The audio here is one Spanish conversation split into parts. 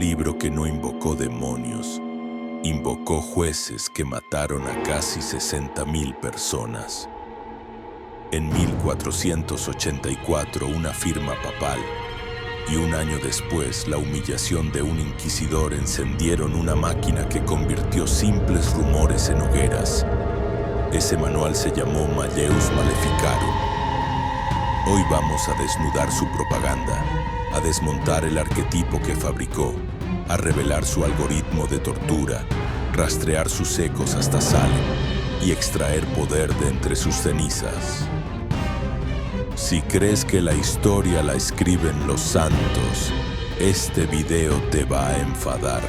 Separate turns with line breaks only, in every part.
libro que no invocó demonios, invocó jueces que mataron a casi 60.000 personas. En 1484, una firma papal, y un año después, la humillación de un inquisidor encendieron una máquina que convirtió simples rumores en hogueras. Ese manual se llamó Malleus Maleficarum. Hoy vamos a desnudar su propaganda, a desmontar el arquetipo que fabricó, a revelar su algoritmo de tortura, rastrear sus ecos hasta Salem y extraer poder de entre sus cenizas. Si crees que la historia la escriben los santos, este video te va a enfadar.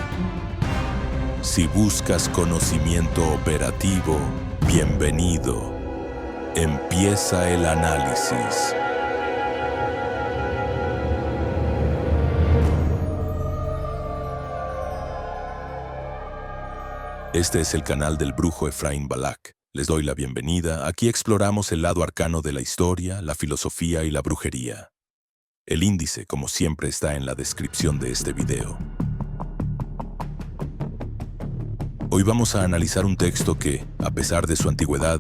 Si buscas conocimiento operativo, bienvenido. Empieza el análisis. Este es el canal del brujo Efraín Balak. Les doy la bienvenida. Aquí exploramos el lado arcano de la historia, la filosofía y la brujería. El índice, como siempre, está en la descripción de este video. Hoy vamos a analizar un texto que, a pesar de su antigüedad,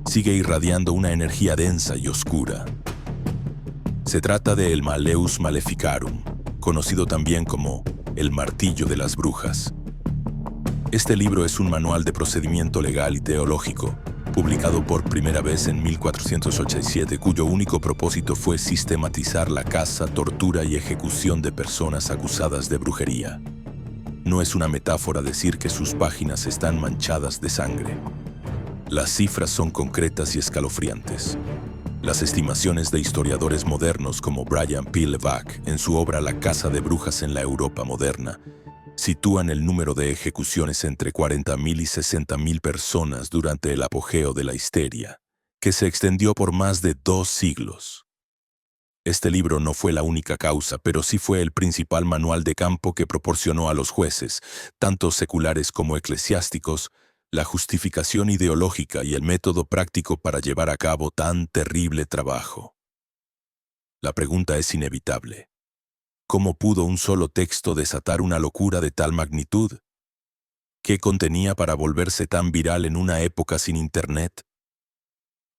sigue irradiando una energía densa y oscura. Se trata de el Malleus Maleficarum, conocido también como el Martillo de las Brujas. Este libro es un manual de procedimiento legal y teológico, publicado por primera vez en 1487, cuyo único propósito fue sistematizar la caza, tortura y ejecución de personas acusadas de brujería. No es una metáfora decir que sus páginas están manchadas de sangre. Las cifras son concretas y escalofriantes. Las estimaciones de historiadores modernos como Brian P. Levac, en su obra La caza de brujas en la Europa moderna, sitúan el número de ejecuciones entre 40.000 y 60.000 personas durante el apogeo de la histeria, que se extendió por más de 2 siglos. Este libro no fue la única causa, pero sí fue el principal manual de campo que proporcionó a los jueces, tanto seculares como eclesiásticos, la justificación ideológica y el método práctico para llevar a cabo tan terrible trabajo. La pregunta es inevitable. ¿Cómo pudo un solo texto desatar una locura de tal magnitud? ¿Qué contenía para volverse tan viral en una época sin Internet?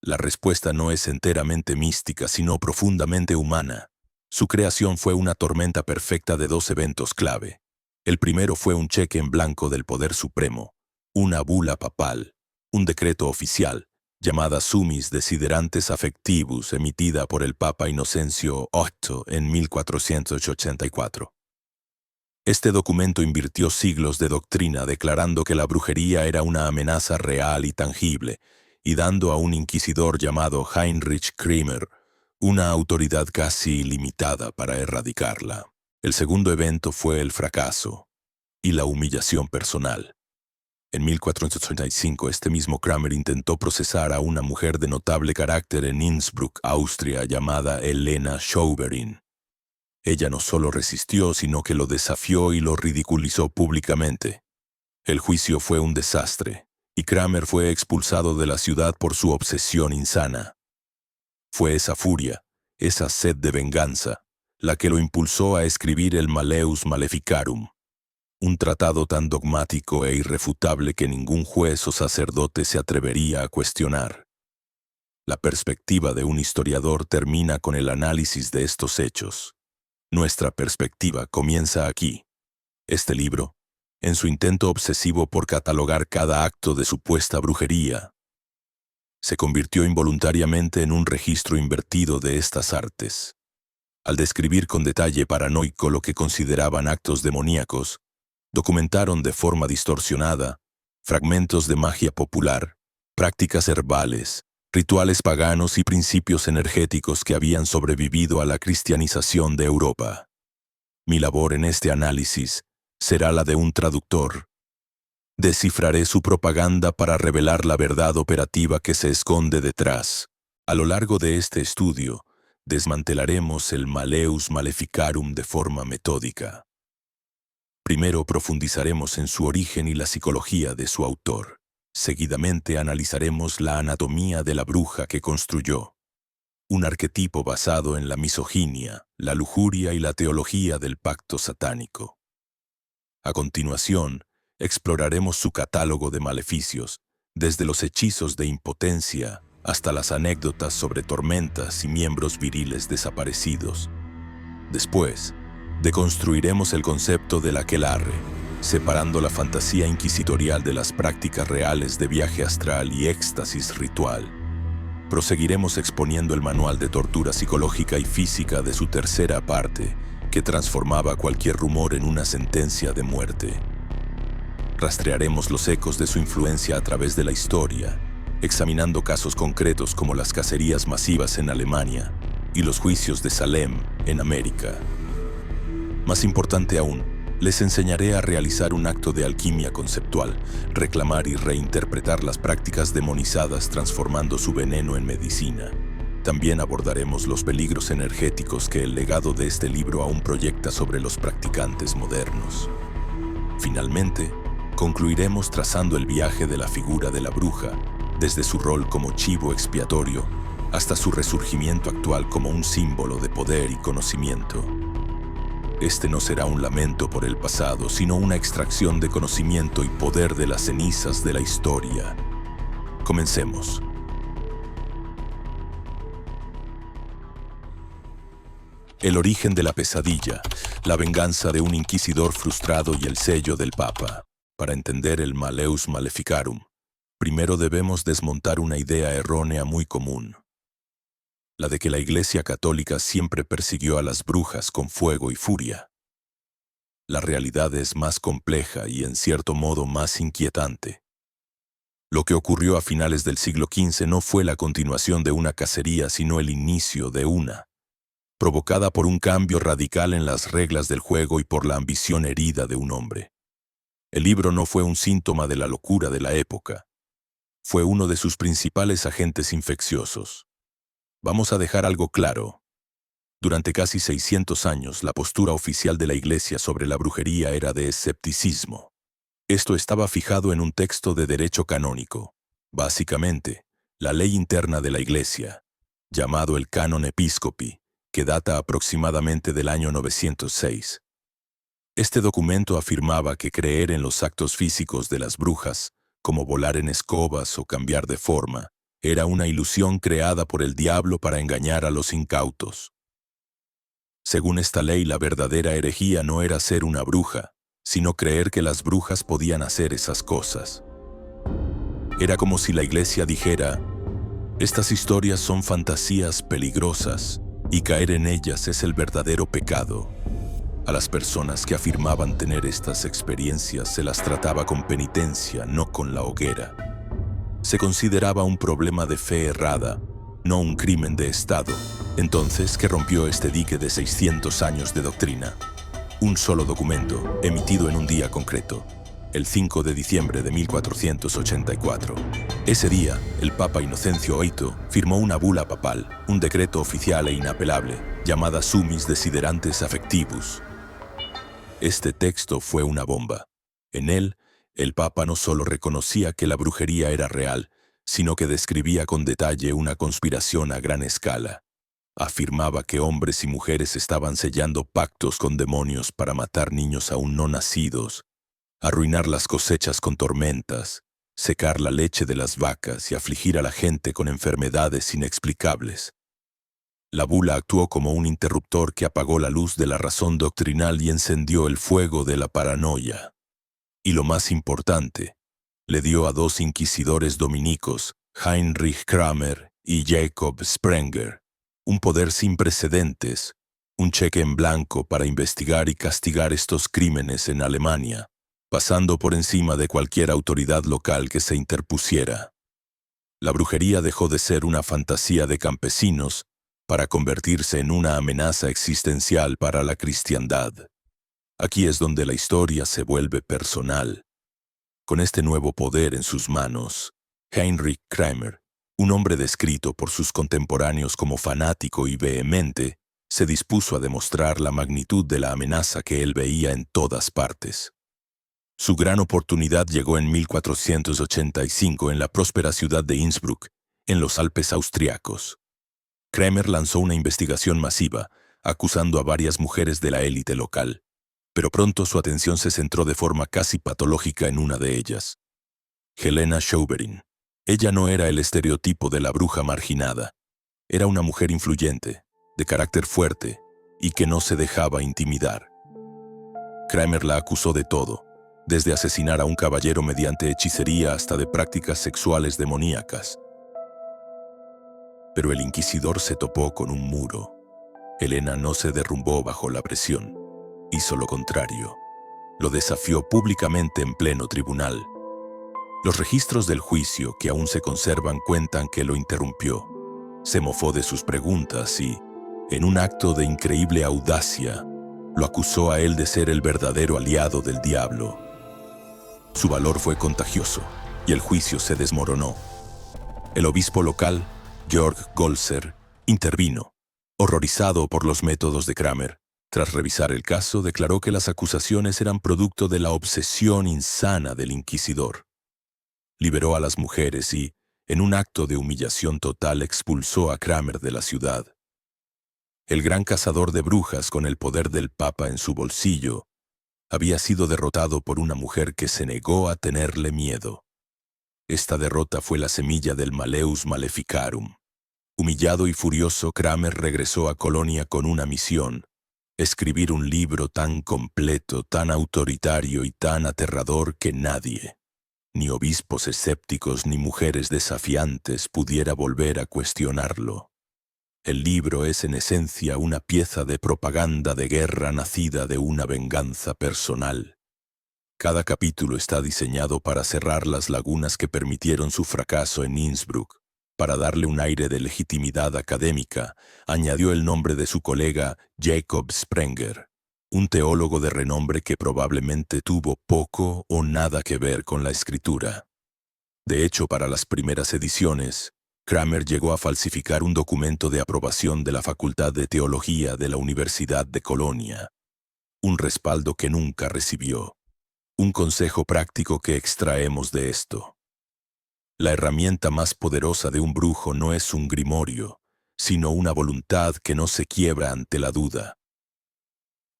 La respuesta no es enteramente mística, sino profundamente humana. Su creación fue una tormenta perfecta de 2 eventos clave. El primero fue un cheque en blanco del Poder Supremo, una bula papal, un decreto oficial, llamada Summis Desiderantes Affectivus, emitida por el Papa Inocencio VIII en 1484. Este documento invirtió siglos de doctrina declarando que la brujería era una amenaza real y tangible, y dando a un inquisidor llamado Heinrich Kramer una autoridad casi ilimitada para erradicarla. El segundo evento fue el fracaso y la humillación personal. En 1485, este mismo Kramer intentó procesar a una mujer de notable carácter en Innsbruck, Austria, llamada Helena Schauberin. Ella no solo resistió, sino que lo desafió y lo ridiculizó públicamente. El juicio fue un desastre, y Kramer fue expulsado de la ciudad por su obsesión insana. Fue esa furia, esa sed de venganza, la que lo impulsó a escribir el Malleus Maleficarum, un tratado tan dogmático e irrefutable que ningún juez o sacerdote se atrevería a cuestionar. La perspectiva de un historiador termina con el análisis de estos hechos. Nuestra perspectiva comienza aquí. Este libro, en su intento obsesivo por catalogar cada acto de supuesta brujería, se convirtió involuntariamente en un registro invertido de estas artes. Al describir con detalle paranoico lo que consideraban actos demoníacos, documentaron de forma distorsionada fragmentos de magia popular, prácticas herbales, rituales paganos y principios energéticos que habían sobrevivido a la cristianización de Europa. Mi labor en este análisis será la de un traductor. Descifraré su propaganda para revelar la verdad operativa que se esconde detrás. A lo largo de este estudio, desmantelaremos el Malleus Maleficarum de forma metódica. Primero profundizaremos en su origen y la psicología de su autor. Seguidamente analizaremos la anatomía de la bruja que construyó. Un arquetipo basado en la misoginia, la lujuria y la teología del pacto satánico. A continuación, exploraremos su catálogo de maleficios, desde los hechizos de impotencia hasta las anécdotas sobre tormentas y miembros viriles desaparecidos. Después, deconstruiremos el concepto del aquelarre, separando la fantasía inquisitorial de las prácticas reales de viaje astral y éxtasis ritual. Proseguiremos exponiendo el manual de tortura psicológica y física de su tercera parte, que transformaba cualquier rumor en una sentencia de muerte. Rastrearemos los ecos de su influencia a través de la historia, examinando casos concretos como las cacerías masivas en Alemania y los juicios de Salem en América. Más importante aún, les enseñaré a realizar un acto de alquimia conceptual, reclamar y reinterpretar las prácticas demonizadas transformando su veneno en medicina. También abordaremos los peligros energéticos que el legado de este libro aún proyecta sobre los practicantes modernos. Finalmente, concluiremos trazando el viaje de la figura de la bruja, desde su rol como chivo expiatorio hasta su resurgimiento actual como un símbolo de poder y conocimiento. Este no será un lamento por el pasado, sino una extracción de conocimiento y poder de las cenizas de la historia. Comencemos. El origen de la pesadilla, la venganza de un inquisidor frustrado y el sello del Papa. Para entender el Malleus Maleficarum, primero debemos desmontar una idea errónea muy común, la de que la Iglesia Católica siempre persiguió a las brujas con fuego y furia. La realidad es más compleja y en cierto modo más inquietante. Lo que ocurrió a finales del siglo XV no fue la continuación de una cacería, sino el inicio de una, provocada por un cambio radical en las reglas del juego y por la ambición herida de un hombre. El libro no fue un síntoma de la locura de la época. Fue uno de sus principales agentes infecciosos. Vamos a dejar algo claro. Durante casi 600 años, la postura oficial de la Iglesia sobre la brujería era de escepticismo. Esto estaba fijado en un texto de derecho canónico, básicamente, la ley interna de la Iglesia, llamado el Canon Episcopi, que data aproximadamente del año 906. Este documento afirmaba que creer en los actos físicos de las brujas, como volar en escobas o cambiar de forma, era una ilusión creada por el diablo para engañar a los incautos. Según esta ley, la verdadera herejía no era ser una bruja, sino creer que las brujas podían hacer esas cosas. Era como si la Iglesia dijera: estas historias son fantasías peligrosas, y caer en ellas es el verdadero pecado. A las personas que afirmaban tener estas experiencias se las trataba con penitencia, no con la hoguera. Se consideraba un problema de fe errada, no un crimen de Estado. Entonces, ¿qué rompió este dique de 600 años de doctrina? Un solo documento, emitido en un día concreto, el 5 de diciembre de 1484. Ese día, el Papa Inocencio VIII firmó una bula papal, un decreto oficial e inapelable, llamada Summis Desiderantes Affectivus. Este texto fue una bomba. En él, el Papa no solo reconocía que la brujería era real, sino que describía con detalle una conspiración a gran escala. Afirmaba que hombres y mujeres estaban sellando pactos con demonios para matar niños aún no nacidos, arruinar las cosechas con tormentas, secar la leche de las vacas y afligir a la gente con enfermedades inexplicables. La bula actuó como un interruptor que apagó la luz de la razón doctrinal y encendió el fuego de la paranoia. Y lo más importante, le dio a dos inquisidores dominicos, Heinrich Kramer y Jacob Sprenger, un poder sin precedentes, un cheque en blanco para investigar y castigar estos crímenes en Alemania, pasando por encima de cualquier autoridad local que se interpusiera. La brujería dejó de ser una fantasía de campesinos para convertirse en una amenaza existencial para la cristiandad. Aquí es donde la historia se vuelve personal. Con este nuevo poder en sus manos, Heinrich Kramer, un hombre descrito por sus contemporáneos como fanático y vehemente, se dispuso a demostrar la magnitud de la amenaza que él veía en todas partes. Su gran oportunidad llegó en 1485 en la próspera ciudad de Innsbruck, en los Alpes austriacos. Kramer lanzó una investigación masiva, acusando a varias mujeres de la élite local. pero pronto su atención se centró de forma casi patológica en una de ellas. Helena Schauberin. Ella no era el estereotipo de la bruja marginada. Era una mujer influyente, de carácter fuerte y que no se dejaba intimidar. Kramer la acusó de todo, desde asesinar a un caballero mediante hechicería hasta de prácticas sexuales demoníacas. Pero el inquisidor se topó con un muro. Helena no se derrumbó bajo la presión. Hizo lo contrario. Lo desafió públicamente en pleno tribunal. Los registros del juicio que aún se conservan cuentan que lo interrumpió. Se mofó de sus preguntas y, en un acto de increíble audacia, lo acusó a él de ser el verdadero aliado del diablo. Su valor fue contagioso y el juicio se desmoronó. El obispo local, Georg Golzer, intervino, horrorizado por los métodos de Kramer. Tras revisar el caso, declaró que las acusaciones eran producto de la obsesión insana del inquisidor. Liberó a las mujeres y, en un acto de humillación total, expulsó a Kramer de la ciudad. El gran cazador de brujas con el poder del Papa en su bolsillo había sido derrotado por una mujer que se negó a tenerle miedo. Esta derrota fue la semilla del Malleus Maleficarum. Humillado y furioso, Kramer regresó a Colonia con una misión: escribir un libro tan completo, tan autoritario y tan aterrador que nadie, ni obispos escépticos ni mujeres desafiantes, pudiera volver a cuestionarlo. El libro es en esencia una pieza de propaganda de guerra nacida de una venganza personal. Cada capítulo está diseñado para cerrar las lagunas que permitieron su fracaso en Innsbruck. Para darle un aire de legitimidad académica, añadió el nombre de su colega Jacob Sprenger, un teólogo de renombre que probablemente tuvo poco o nada que ver con la escritura. De hecho, para las primeras ediciones, Kramer llegó a falsificar un documento de aprobación de la Facultad de Teología de la Universidad de Colonia, un respaldo que nunca recibió. Un consejo práctico que extraemos de esto: la herramienta más poderosa de un brujo no es un grimorio, sino una voluntad que no se quiebra ante la duda.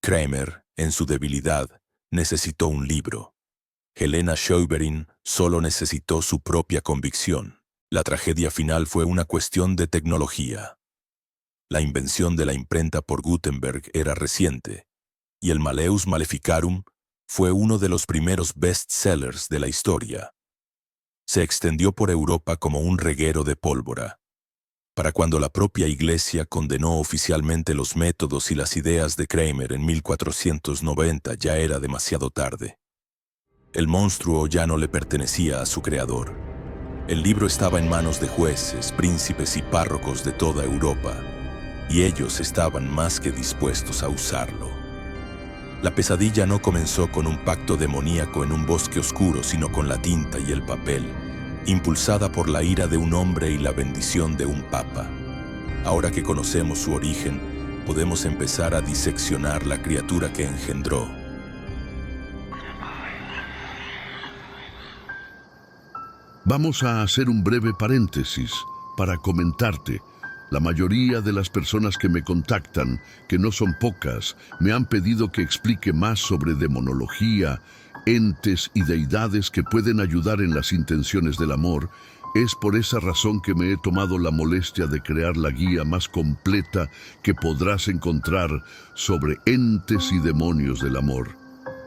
Kramer, en su debilidad, necesitó un libro. Helena Schauberin solo necesitó su propia convicción. La tragedia final fue una cuestión de tecnología. La invención de la imprenta por Gutenberg era reciente, y el Malleus Maleficarum fue uno de los primeros bestsellers de la historia. Se extendió por Europa como un reguero de pólvora. Para cuando la propia Iglesia condenó oficialmente los métodos y las ideas de Kramer en 1490, ya era demasiado tarde. El monstruo ya no le pertenecía a su creador. El libro estaba en manos de jueces, príncipes y párrocos de toda Europa, y ellos estaban más que dispuestos a usarlo. La pesadilla no comenzó con un pacto demoníaco en un bosque oscuro, sino con la tinta y el papel, impulsada por la ira de un hombre y la bendición de un papa. Ahora que conocemos su origen, podemos empezar a diseccionar la criatura que engendró.
Vamos a hacer un breve paréntesis para comentarte. La mayoría de las personas que me contactan, que no son pocas, me han pedido que explique más sobre demonología, entes y deidades que pueden ayudar en las intenciones del amor. Es por esa razón que me he tomado la molestia de crear la guía más completa que podrás encontrar sobre entes y demonios del amor.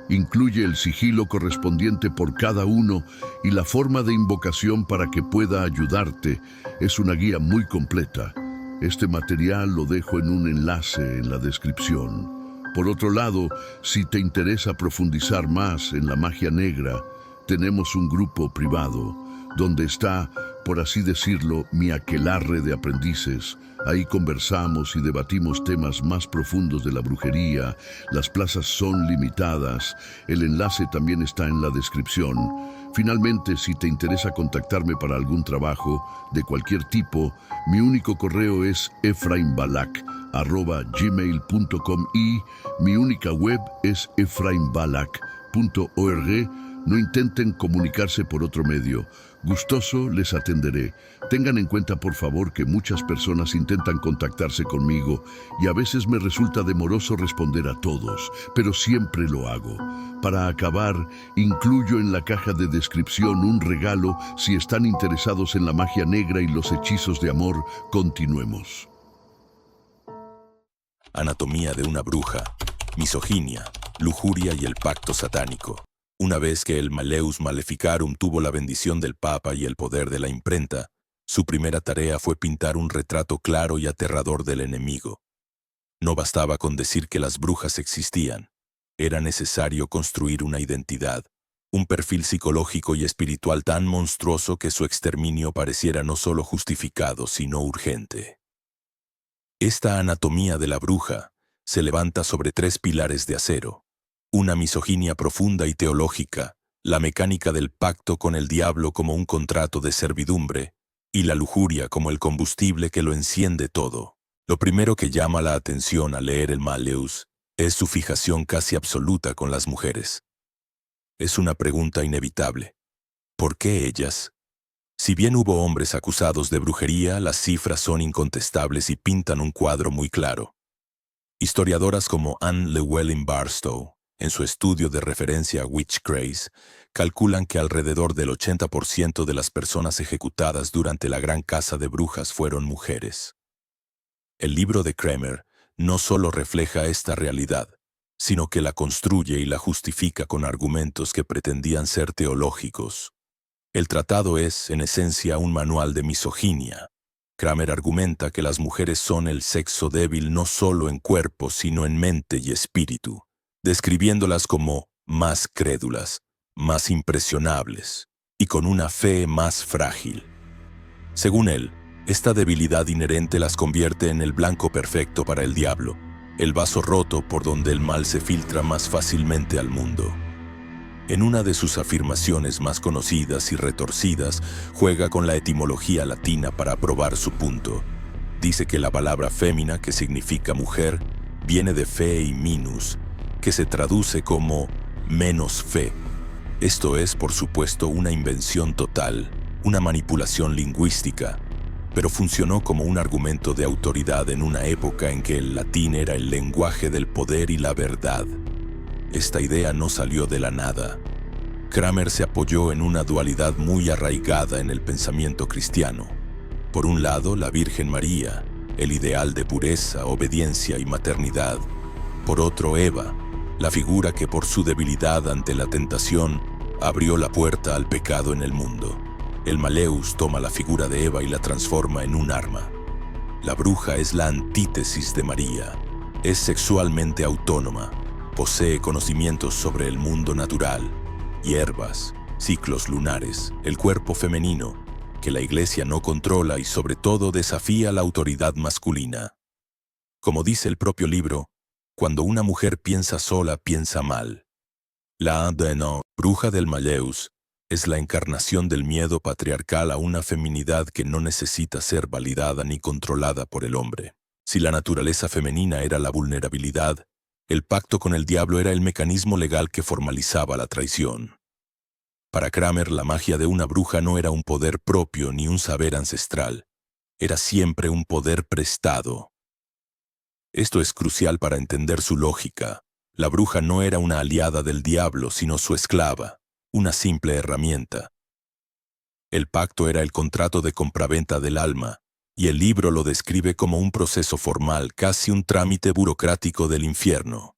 Incluye el sigilo correspondiente por cada uno y la forma de invocación para que pueda ayudarte. Es una guía muy completa. Este material lo dejo en un enlace en la descripción. Por otro lado, si te interesa profundizar más en la magia negra, tenemos un grupo privado donde está, por así decirlo, mi aquelarre de aprendices. Ahí conversamos y debatimos temas más profundos de la brujería. Las plazas son limitadas. El enlace también está en la descripción. Finalmente, si te interesa contactarme para algún trabajo de cualquier tipo, mi único correo es efraimbalak@gmail.com y mi única web es efraimbalak.org, No intenten comunicarse por otro medio. Gustoso les atenderé. Tengan en cuenta, por favor, que muchas personas intentan contactarse conmigo y a veces me resulta demoroso responder a todos, pero siempre lo hago. Para acabar, incluyo en la caja de descripción un regalo si están interesados en la magia negra y los hechizos de amor. Continuemos.
Anatomía de una bruja, misoginia, lujuria y el pacto satánico. Una vez que el Malleus Maleficarum tuvo la bendición del Papa y el poder de la imprenta, su primera tarea fue pintar un retrato claro y aterrador del enemigo. No bastaba con decir que las brujas existían. Era necesario construir una identidad, un perfil psicológico y espiritual tan monstruoso que su exterminio pareciera no solo justificado, sino urgente. Esta anatomía de la bruja se levanta sobre 3 pilares de acero: una misoginia profunda y teológica, la mecánica del pacto con el diablo como un contrato de servidumbre, y la lujuria como el combustible que lo enciende todo. Lo primero que llama la atención al leer el Malleus es su fijación casi absoluta con las mujeres. Es una pregunta inevitable. ¿Por qué ellas? Si bien hubo hombres acusados de brujería, las cifras son incontestables y pintan un cuadro muy claro. Historiadoras como Anne Llewellyn Barstow, en su estudio de referencia a Witch Craze, calculan que alrededor del 80% de las personas ejecutadas durante la gran caza de brujas fueron mujeres. El libro de Kramer no solo refleja esta realidad, sino que la construye y la justifica con argumentos que pretendían ser teológicos. El tratado es, en esencia, un manual de misoginia. Kramer argumenta que las mujeres son el sexo débil no solo en cuerpo, sino en mente y espíritu, describiéndolas como más crédulas, más impresionables y con una fe más frágil. Según él, esta debilidad inherente las convierte en el blanco perfecto para el diablo, el vaso roto por donde el mal se filtra más fácilmente al mundo. En una de sus afirmaciones más conocidas y retorcidas, juega con la etimología latina para probar su punto. Dice que la palabra fémina, que significa mujer, viene de fe y minus, que se traduce como menos fe. Esto es, por supuesto, una invención total, una manipulación lingüística, pero funcionó como un argumento de autoridad en una época en que el latín era el lenguaje del poder y la verdad. Esta idea no salió de la nada. Kramer se apoyó en una dualidad muy arraigada en el pensamiento cristiano. Por un lado, la Virgen María, el ideal de pureza, obediencia y maternidad. Por otro, Eva, la figura que por su debilidad ante la tentación abrió la puerta al pecado en el mundo. El Malleus toma la figura de Eva y la transforma en un arma. La bruja es la antítesis de María. Es sexualmente autónoma. Posee conocimientos sobre el mundo natural, hierbas, ciclos lunares, el cuerpo femenino, que la Iglesia no controla y sobre todo desafía la autoridad masculina. Como dice el propio libro, cuando una mujer piensa sola, piensa mal. La bruja del Malleus es la encarnación del miedo patriarcal a una feminidad que no necesita ser validada ni controlada por el hombre. Si la naturaleza femenina era la vulnerabilidad, el pacto con el diablo era el mecanismo legal que formalizaba la traición. Para Kramer, la magia de una bruja no era un poder propio ni un saber ancestral. Era siempre un poder prestado. Esto es crucial para entender su lógica. La bruja no era una aliada del diablo, sino su esclava, una simple herramienta. El pacto era el contrato de compraventa del alma, y el libro lo describe como un proceso formal, casi un trámite burocrático del infierno.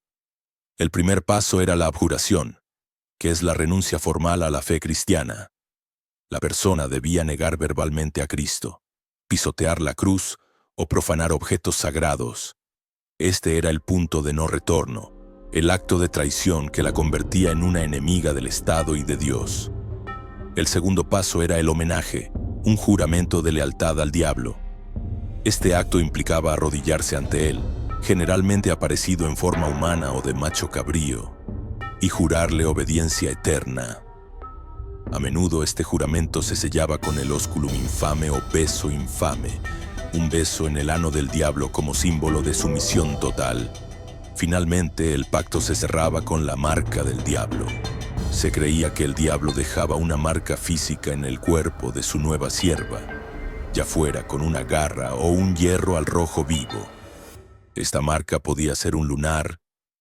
El primer paso era la abjuración, que es la renuncia formal a la fe cristiana. La persona debía negar verbalmente a Cristo, pisotear la cruz o profanar objetos sagrados. Este era el punto de no retorno, el acto de traición que la convertía en una enemiga del Estado y de Dios. El segundo paso era el homenaje, un juramento de lealtad al diablo. Este acto implicaba arrodillarse ante él, generalmente aparecido en forma humana o de macho cabrío, y jurarle obediencia eterna. A menudo este juramento se sellaba con el ósculum infame o beso infame, un beso en el ano del diablo como símbolo de sumisión total. Finalmente, el pacto se cerraba con la marca del diablo. Se creía que el diablo dejaba una marca física en el cuerpo de su nueva sierva, ya fuera con una garra o un hierro al rojo vivo. Esta marca podía ser un lunar,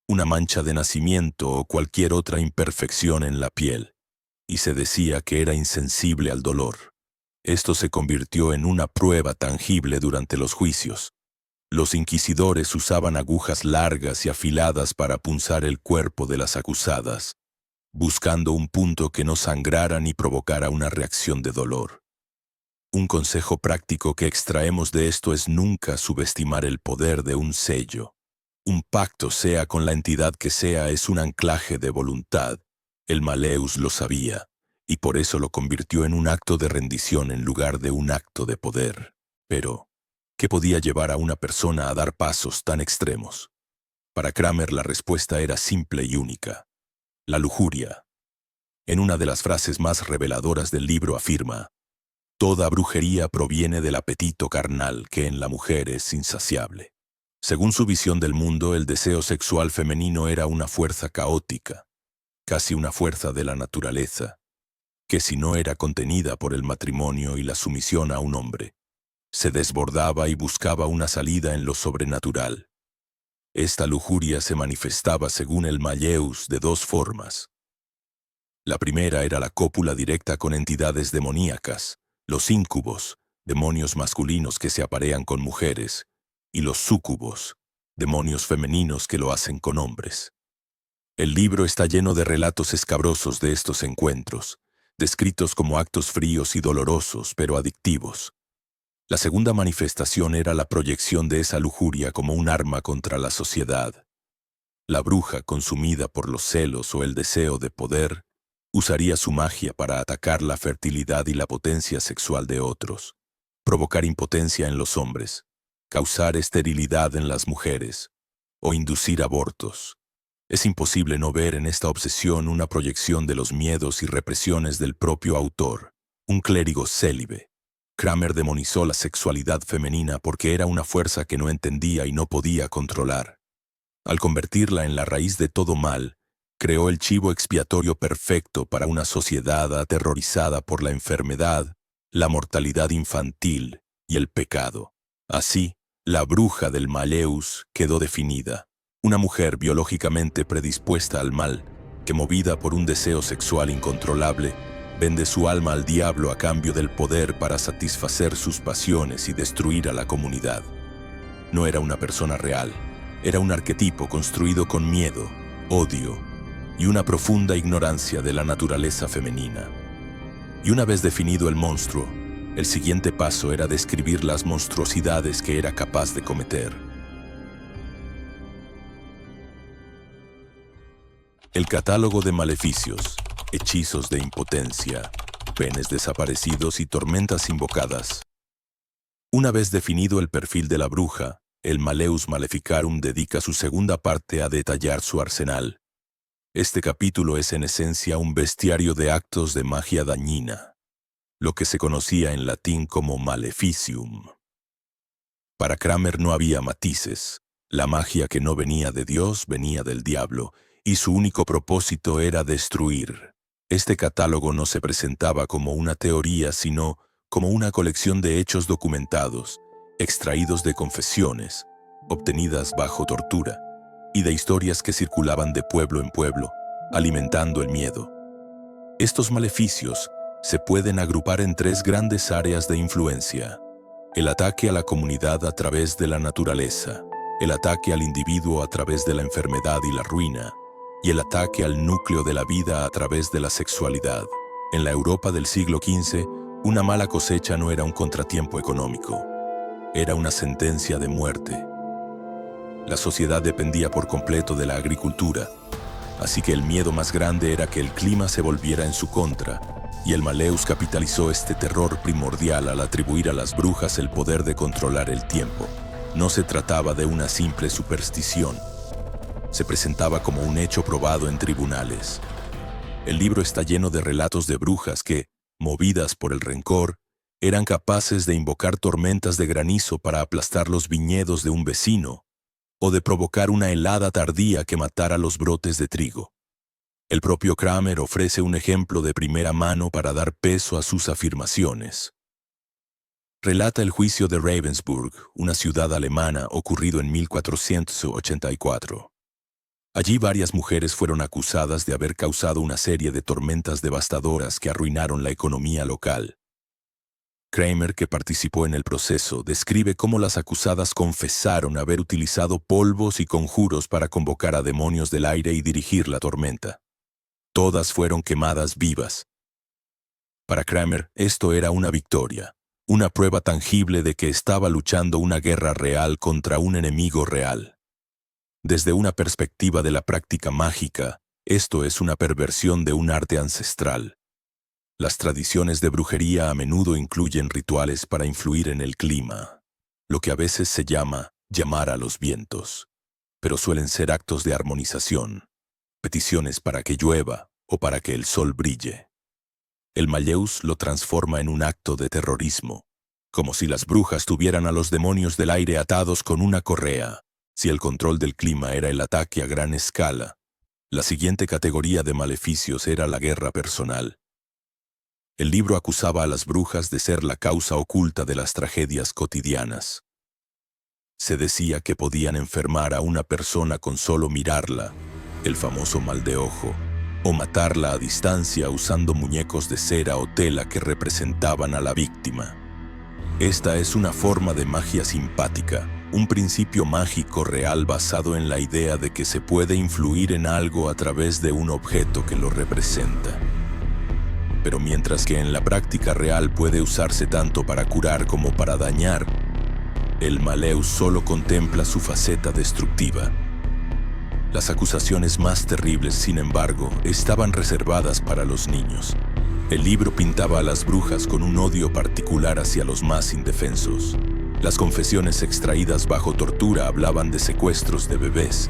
una mancha de nacimiento o cualquier otra imperfección en la piel, y se decía que era insensible al dolor. Esto se convirtió en una prueba tangible durante los juicios. Los inquisidores usaban agujas largas y afiladas para punzar el cuerpo de las acusadas, buscando un punto que no sangrara ni provocara una reacción de dolor. Un consejo práctico que extraemos de esto es nunca subestimar el poder de un sello. Un pacto, sea con la entidad que sea, es un anclaje de voluntad. El Malleus lo sabía, y por eso lo convirtió en un acto de rendición en lugar de un acto de poder. Pero, ¿qué podía llevar a una persona a dar pasos tan extremos? Para Kramer la respuesta era simple y única: la lujuria. En una de las frases más reveladoras del libro afirma: toda brujería proviene del apetito carnal que en la mujer es insaciable. Según su visión del mundo, el deseo sexual femenino era una fuerza caótica, casi una fuerza de la naturaleza, que si no era contenida por el matrimonio y la sumisión a un hombre, se desbordaba y buscaba una salida en lo sobrenatural. Esta lujuria se manifestaba, según el Malleus, de dos formas. La primera era la cópula directa con entidades demoníacas, los íncubos, demonios masculinos que se aparean con mujeres, y los súcubos, demonios femeninos que lo hacen con hombres. El libro está lleno de relatos escabrosos de estos encuentros, descritos como actos fríos y dolorosos, pero adictivos. La segunda manifestación era la proyección de esa lujuria como un arma contra la sociedad. La bruja, consumida por los celos o el deseo de poder, usaría su magia para atacar la fertilidad y la potencia sexual de otros, provocar impotencia en los hombres, causar esterilidad en las mujeres o inducir abortos. Es imposible no ver en esta obsesión una proyección de los miedos y represiones del propio autor, un clérigo célibe. Kramer demonizó la sexualidad femenina porque era una fuerza que no entendía y no podía controlar. Al convertirla en la raíz de todo mal, creó el chivo expiatorio perfecto para una sociedad aterrorizada por la enfermedad, la mortalidad infantil y el pecado. Así, la bruja del Malleus quedó definida: una mujer biológicamente predispuesta al mal, que movida por un deseo sexual incontrolable, vende su alma al diablo a cambio del poder para satisfacer sus pasiones y destruir a la comunidad. No era una persona real, era un arquetipo construido con miedo, odio y una profunda ignorancia de la naturaleza femenina. Y una vez definido el monstruo, el siguiente paso era describir las monstruosidades que era capaz de cometer. El catálogo de maleficios, hechizos de impotencia, penes desaparecidos y tormentas invocadas. Una vez definido el perfil de la bruja, el Malleus Maleficarum dedica su segunda parte a detallar su arsenal. Este capítulo es en esencia un bestiario de actos de magia dañina, lo que se conocía en latín como maleficium. Para Kramer no había matices. La magia que no venía de Dios venía del diablo, y su único propósito era destruir. Este catálogo no se presentaba como una teoría, sino como una colección de hechos documentados, extraídos de confesiones, obtenidas bajo tortura, y de historias que circulaban de pueblo en pueblo, alimentando el miedo. Estos maleficios se pueden agrupar en tres grandes áreas de influencia: el ataque a la comunidad a través de la naturaleza, el ataque al individuo a través de la enfermedad y la ruina, y el ataque al núcleo de la vida a través de la sexualidad. En la Europa del siglo XV, una mala cosecha no era un contratiempo económico, era una sentencia de muerte. La sociedad dependía por completo de la agricultura, así que el miedo más grande era que el clima se volviera en su contra, y el Malleus capitalizó este terror primordial al atribuir a las brujas el poder de controlar el tiempo. No se trataba de una simple superstición. Se presentaba como un hecho probado en tribunales. El libro está lleno de relatos de brujas que, movidas por el rencor, eran capaces de invocar tormentas de granizo para aplastar los viñedos de un vecino, o de provocar una helada tardía que matara los brotes de trigo. El propio Kramer ofrece un ejemplo de primera mano para dar peso a sus afirmaciones. Relata el juicio de Ravensburg, una ciudad alemana ocurrido en 1484. Allí varias mujeres fueron acusadas de haber causado una serie de tormentas devastadoras que arruinaron la economía local. Kramer, que participó en el proceso, describe cómo las acusadas confesaron haber utilizado polvos y conjuros para convocar a demonios del aire y dirigir la tormenta. Todas fueron quemadas vivas. Para Kramer, esto era una victoria, una prueba tangible de que estaba luchando una guerra real contra un enemigo real. Desde una perspectiva de la práctica mágica, esto es una perversión de un arte ancestral. Las tradiciones de brujería a menudo incluyen rituales para influir en el clima, lo que a veces se llama llamar a los vientos, pero suelen ser actos de armonización, peticiones para que llueva o para que el sol brille. El Malleus lo transforma en un acto de terrorismo, como si las brujas tuvieran a los demonios del aire atados con una correa. Si el control del clima era el ataque a gran escala, la siguiente categoría de maleficios era la guerra personal. El libro acusaba a las brujas de ser la causa oculta de las tragedias cotidianas. Se decía que podían enfermar a una persona con solo mirarla, el famoso mal de ojo, o matarla a distancia usando muñecos de cera o tela que representaban a la víctima. Esta es una forma de magia simpática, un principio mágico real basado en la idea de que se puede influir en algo a través de un objeto que lo representa. Pero mientras que en la práctica real puede usarse tanto para curar como para dañar, el Malleus solo contempla su faceta destructiva. Las acusaciones más terribles, sin embargo, estaban reservadas para los niños. El libro pintaba a las brujas con un odio particular hacia los más indefensos. Las confesiones extraídas bajo tortura hablaban de secuestros de bebés,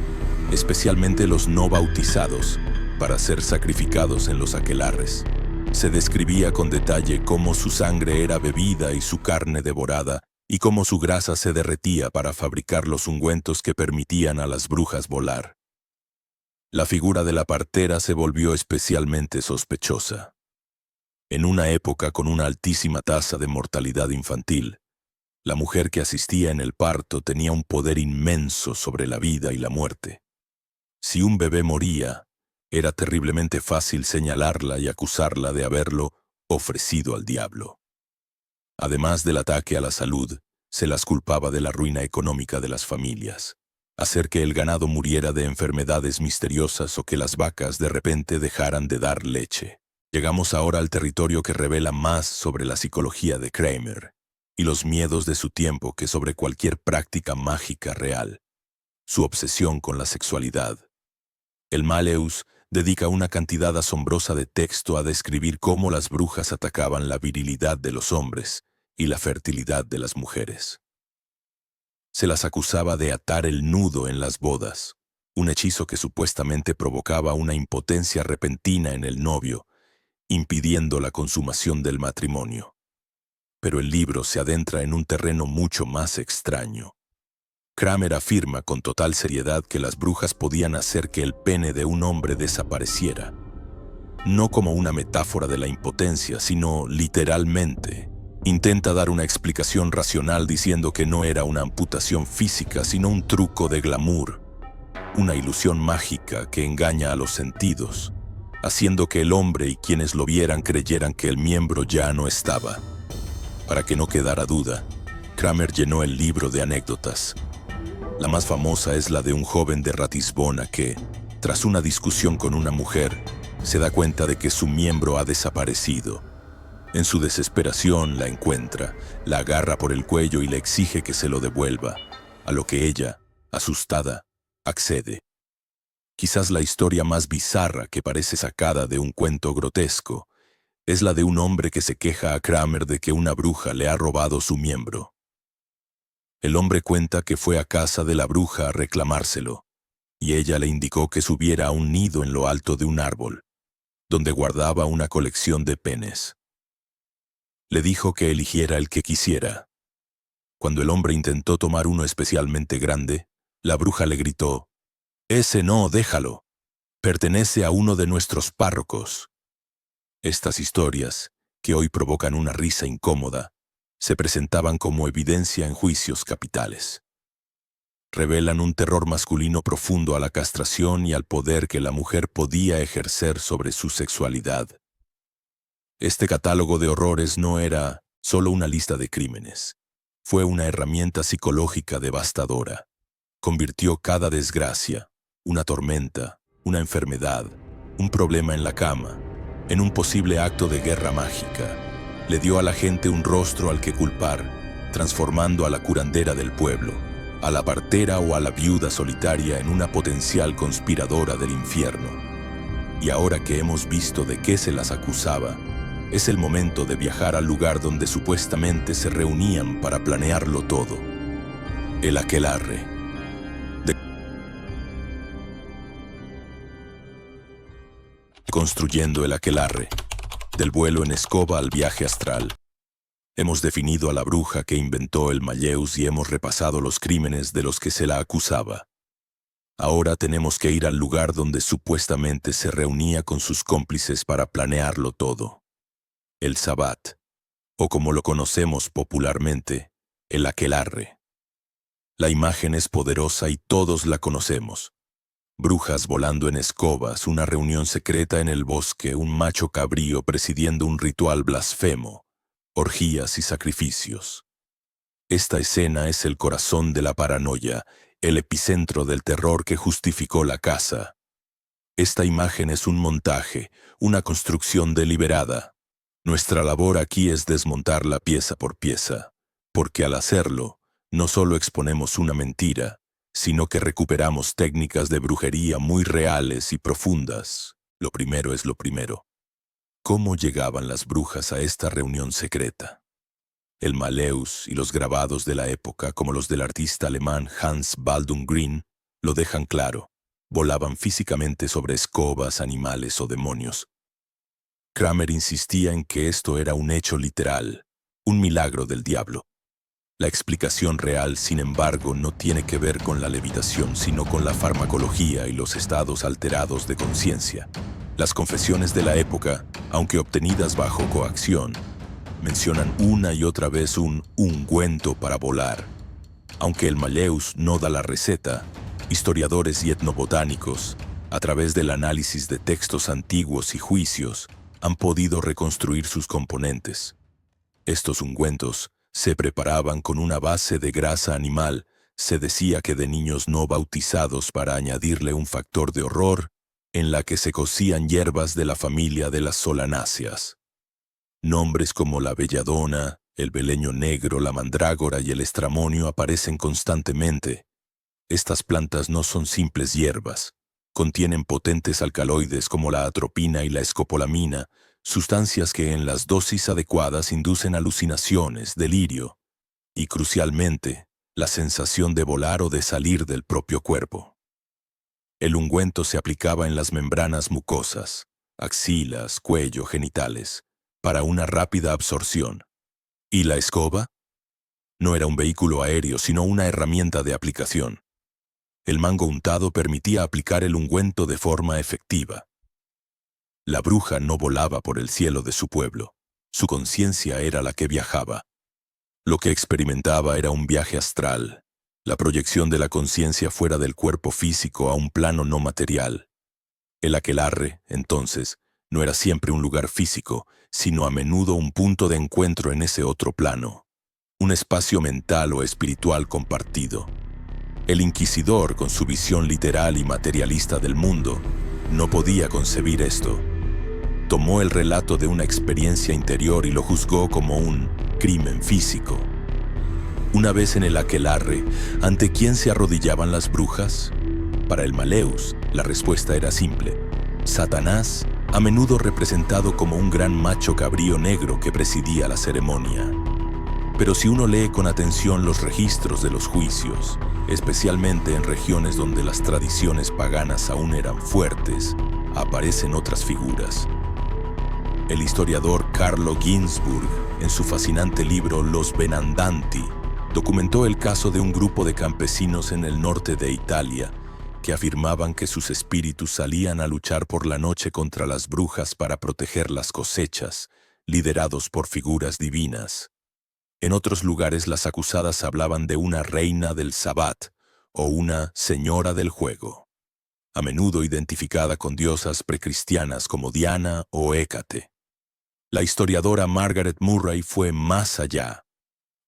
especialmente los no bautizados, para ser sacrificados en los aquelarres. Se describía con detalle cómo su sangre era bebida y su carne devorada, y cómo su grasa se derretía para fabricar los ungüentos que permitían a las brujas volar. La figura de la partera se volvió especialmente sospechosa. En una época con una altísima tasa de mortalidad infantil, la mujer que asistía en el parto tenía un poder inmenso sobre la vida y la muerte. Si un bebé moría, era terriblemente fácil señalarla y acusarla de haberlo ofrecido al diablo. Además del ataque a la salud, se las culpaba de la ruina económica de las familias, hacer que el ganado muriera de enfermedades misteriosas o que las vacas de repente dejaran de dar leche. Llegamos ahora al territorio que revela más sobre la psicología de Kramer y los miedos de su tiempo que sobre cualquier práctica mágica real, su obsesión con la sexualidad. El Malleus dedica una cantidad asombrosa de texto a describir cómo las brujas atacaban la virilidad de los hombres y la fertilidad de las mujeres. Se las acusaba de atar el nudo en las bodas, un hechizo que supuestamente provocaba una impotencia repentina en el novio, impidiendo la consumación del matrimonio. Pero el libro se adentra en un terreno mucho más extraño. Kramer afirma con total seriedad que las brujas podían hacer que el pene de un hombre desapareciera. No como una metáfora de la impotencia, sino literalmente. Intenta dar una explicación racional diciendo que no era una amputación física, sino un truco de glamour, una ilusión mágica que engaña a los sentidos, haciendo que el hombre y quienes lo vieran creyeran que el miembro ya no estaba. Para que no quedara duda, Kramer llenó el libro de anécdotas. La más famosa es la de un joven de Ratisbona que, tras una discusión con una mujer, se da cuenta de que su miembro ha desaparecido. En su desesperación la encuentra, la agarra por el cuello y le exige que se lo devuelva, a lo que ella, asustada, accede. Quizás la historia más bizarra que parece sacada de un cuento grotesco es la de un hombre que se queja a Kramer de que una bruja le ha robado su miembro. El hombre cuenta que fue a casa de la bruja a reclamárselo, y ella le indicó que subiera a un nido en lo alto de un árbol, donde guardaba una colección de penes. Le dijo que eligiera el que quisiera. Cuando el hombre intentó tomar uno especialmente grande, la bruja le gritó: «Ese no, déjalo». pertenece a uno de nuestros párrocos. Estas historias, que hoy provocan una risa incómoda, se presentaban como evidencia en juicios capitales. Revelan un terror masculino profundo a la castración y al poder que la mujer podía ejercer sobre su sexualidad. Este catálogo de horrores no era solo una lista de crímenes. Fue una herramienta psicológica devastadora. Convirtió cada desgracia, una tormenta, una enfermedad, un problema en la cama, en un posible acto de guerra mágica. Le dio a la gente un rostro al que culpar, transformando a la curandera del pueblo, a la partera o a la viuda solitaria en una potencial conspiradora del infierno. Y ahora que hemos visto de qué se las acusaba, es el momento de viajar al lugar donde supuestamente se reunían para planearlo todo. El aquelarre. Construyendo el aquelarre. Del vuelo en escoba al viaje astral. Hemos definido a la bruja que inventó el Malleus y hemos repasado los crímenes de los que se la acusaba. Ahora tenemos que ir al lugar donde supuestamente se reunía con sus cómplices para planearlo todo. El Sabbat, o como lo conocemos popularmente, el aquelarre. La imagen es poderosa y todos la conocemos. Brujas volando en escobas, una reunión secreta en el bosque, un macho cabrío presidiendo un ritual blasfemo, orgías y sacrificios. Esta escena es el corazón de la paranoia, el epicentro del terror que justificó la casa. Esta imagen es un montaje, una construcción deliberada. Nuestra labor aquí es desmontarla pieza por pieza, porque al hacerlo, no solo exponemos una mentira, sino que recuperamos técnicas de brujería muy reales y profundas. Lo primero es lo primero. ¿Cómo llegaban las brujas a esta reunión secreta? El Malleus y los grabados de la época, como los del artista alemán Hans Baldung Green, lo dejan claro. Volaban físicamente sobre escobas, animales o demonios. Kramer insistía en que esto era un hecho literal, un milagro del diablo. La explicación real, sin embargo, no tiene que ver con la levitación, sino con la farmacología y los estados alterados de conciencia. Las confesiones de la época, aunque obtenidas bajo coacción, mencionan una y otra vez un ungüento para volar. Aunque el Malleus no da la receta, historiadores y etnobotánicos, a través del análisis de textos antiguos y juicios, han podido reconstruir sus componentes. Estos ungüentos se preparaban con una base de grasa animal, se decía que de niños no bautizados para añadirle un factor de horror, en la que se cocían hierbas de la familia de las solanáceas. Nombres como la belladona, el beleño negro, la mandrágora y el estramonio aparecen constantemente. Estas plantas no son simples hierbas. Contienen potentes alcaloides como la atropina y la escopolamina, sustancias que en las dosis adecuadas inducen alucinaciones, delirio y, crucialmente, la sensación de volar o de salir del propio cuerpo. El ungüento se aplicaba en las membranas mucosas, axilas, cuello, genitales, para una rápida absorción. ¿Y la escoba? No era un vehículo aéreo, sino una herramienta de aplicación. El mango untado permitía aplicar el ungüento de forma efectiva. La bruja no volaba por el cielo de su pueblo. Su conciencia era la que viajaba. Lo que experimentaba era un viaje astral, la proyección de la conciencia fuera del cuerpo físico a un plano no material. El aquelarre, entonces, no era siempre un lugar físico, sino a menudo un punto de encuentro en ese otro plano, un espacio mental o espiritual compartido. El inquisidor, con su visión literal y materialista del mundo, no podía concebir esto. Tomó el relato de una experiencia interior y lo juzgó como un crimen físico. Una vez en el aquelarre, ¿ante quién se arrodillaban las brujas? Para el Malleus, la respuesta era simple. Satanás, a menudo representado como un gran macho cabrío negro que presidía la ceremonia. Pero si uno lee con atención los registros de los juicios, especialmente en regiones donde las tradiciones paganas aún eran fuertes, aparecen otras figuras. El historiador Carlo Ginzburg, en su fascinante libro Los Benandanti, documentó el caso de un grupo de campesinos en el norte de Italia que afirmaban que sus espíritus salían a luchar por la noche contra las brujas para proteger las cosechas, liderados por figuras divinas. En otros lugares las acusadas hablaban de una reina del Sabbat o una señora del juego, a menudo identificada con diosas precristianas como Diana o Hécate. La historiadora Margaret Murray fue más allá.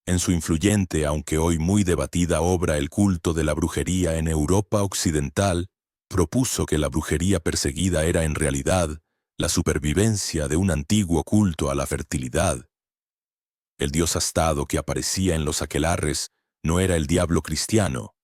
En su influyente, aunque hoy muy debatida obra El culto de la brujería en Europa Occidental, propuso que la brujería perseguida era en realidad la supervivencia de un antiguo culto a la fertilidad. El dios astado que aparecía en los aquelarres no era el diablo cristiano,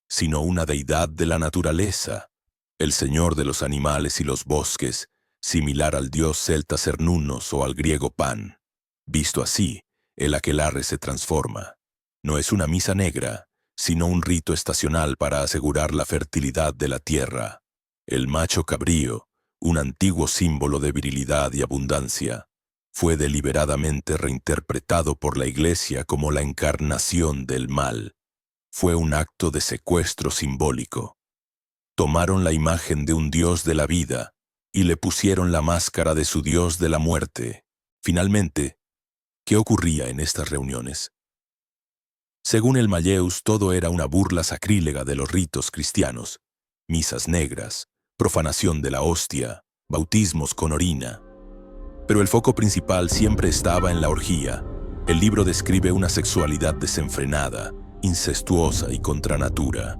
sino una deidad de la naturaleza, el señor de los animales y los bosques, similar al dios celta Cernunnos o al griego Pan. Visto así, el aquelarre se transforma. No es una misa negra, sino un rito estacional para asegurar la fertilidad de la tierra. El macho cabrío, un antiguo símbolo de virilidad y abundancia, fue deliberadamente reinterpretado por la Iglesia como la encarnación del mal. Fue un acto de secuestro simbólico. Tomaron la imagen de un dios de la vida y le pusieron la máscara de su dios de la muerte. Finalmente, ¿qué ocurría en estas reuniones? Según el Malleus, todo era una burla sacrílega de los ritos cristianos, misas negras, profanación de la hostia, bautismos con orina. Pero el foco principal siempre estaba en la orgía. El libro describe una sexualidad desenfrenada, incestuosa y contra natura.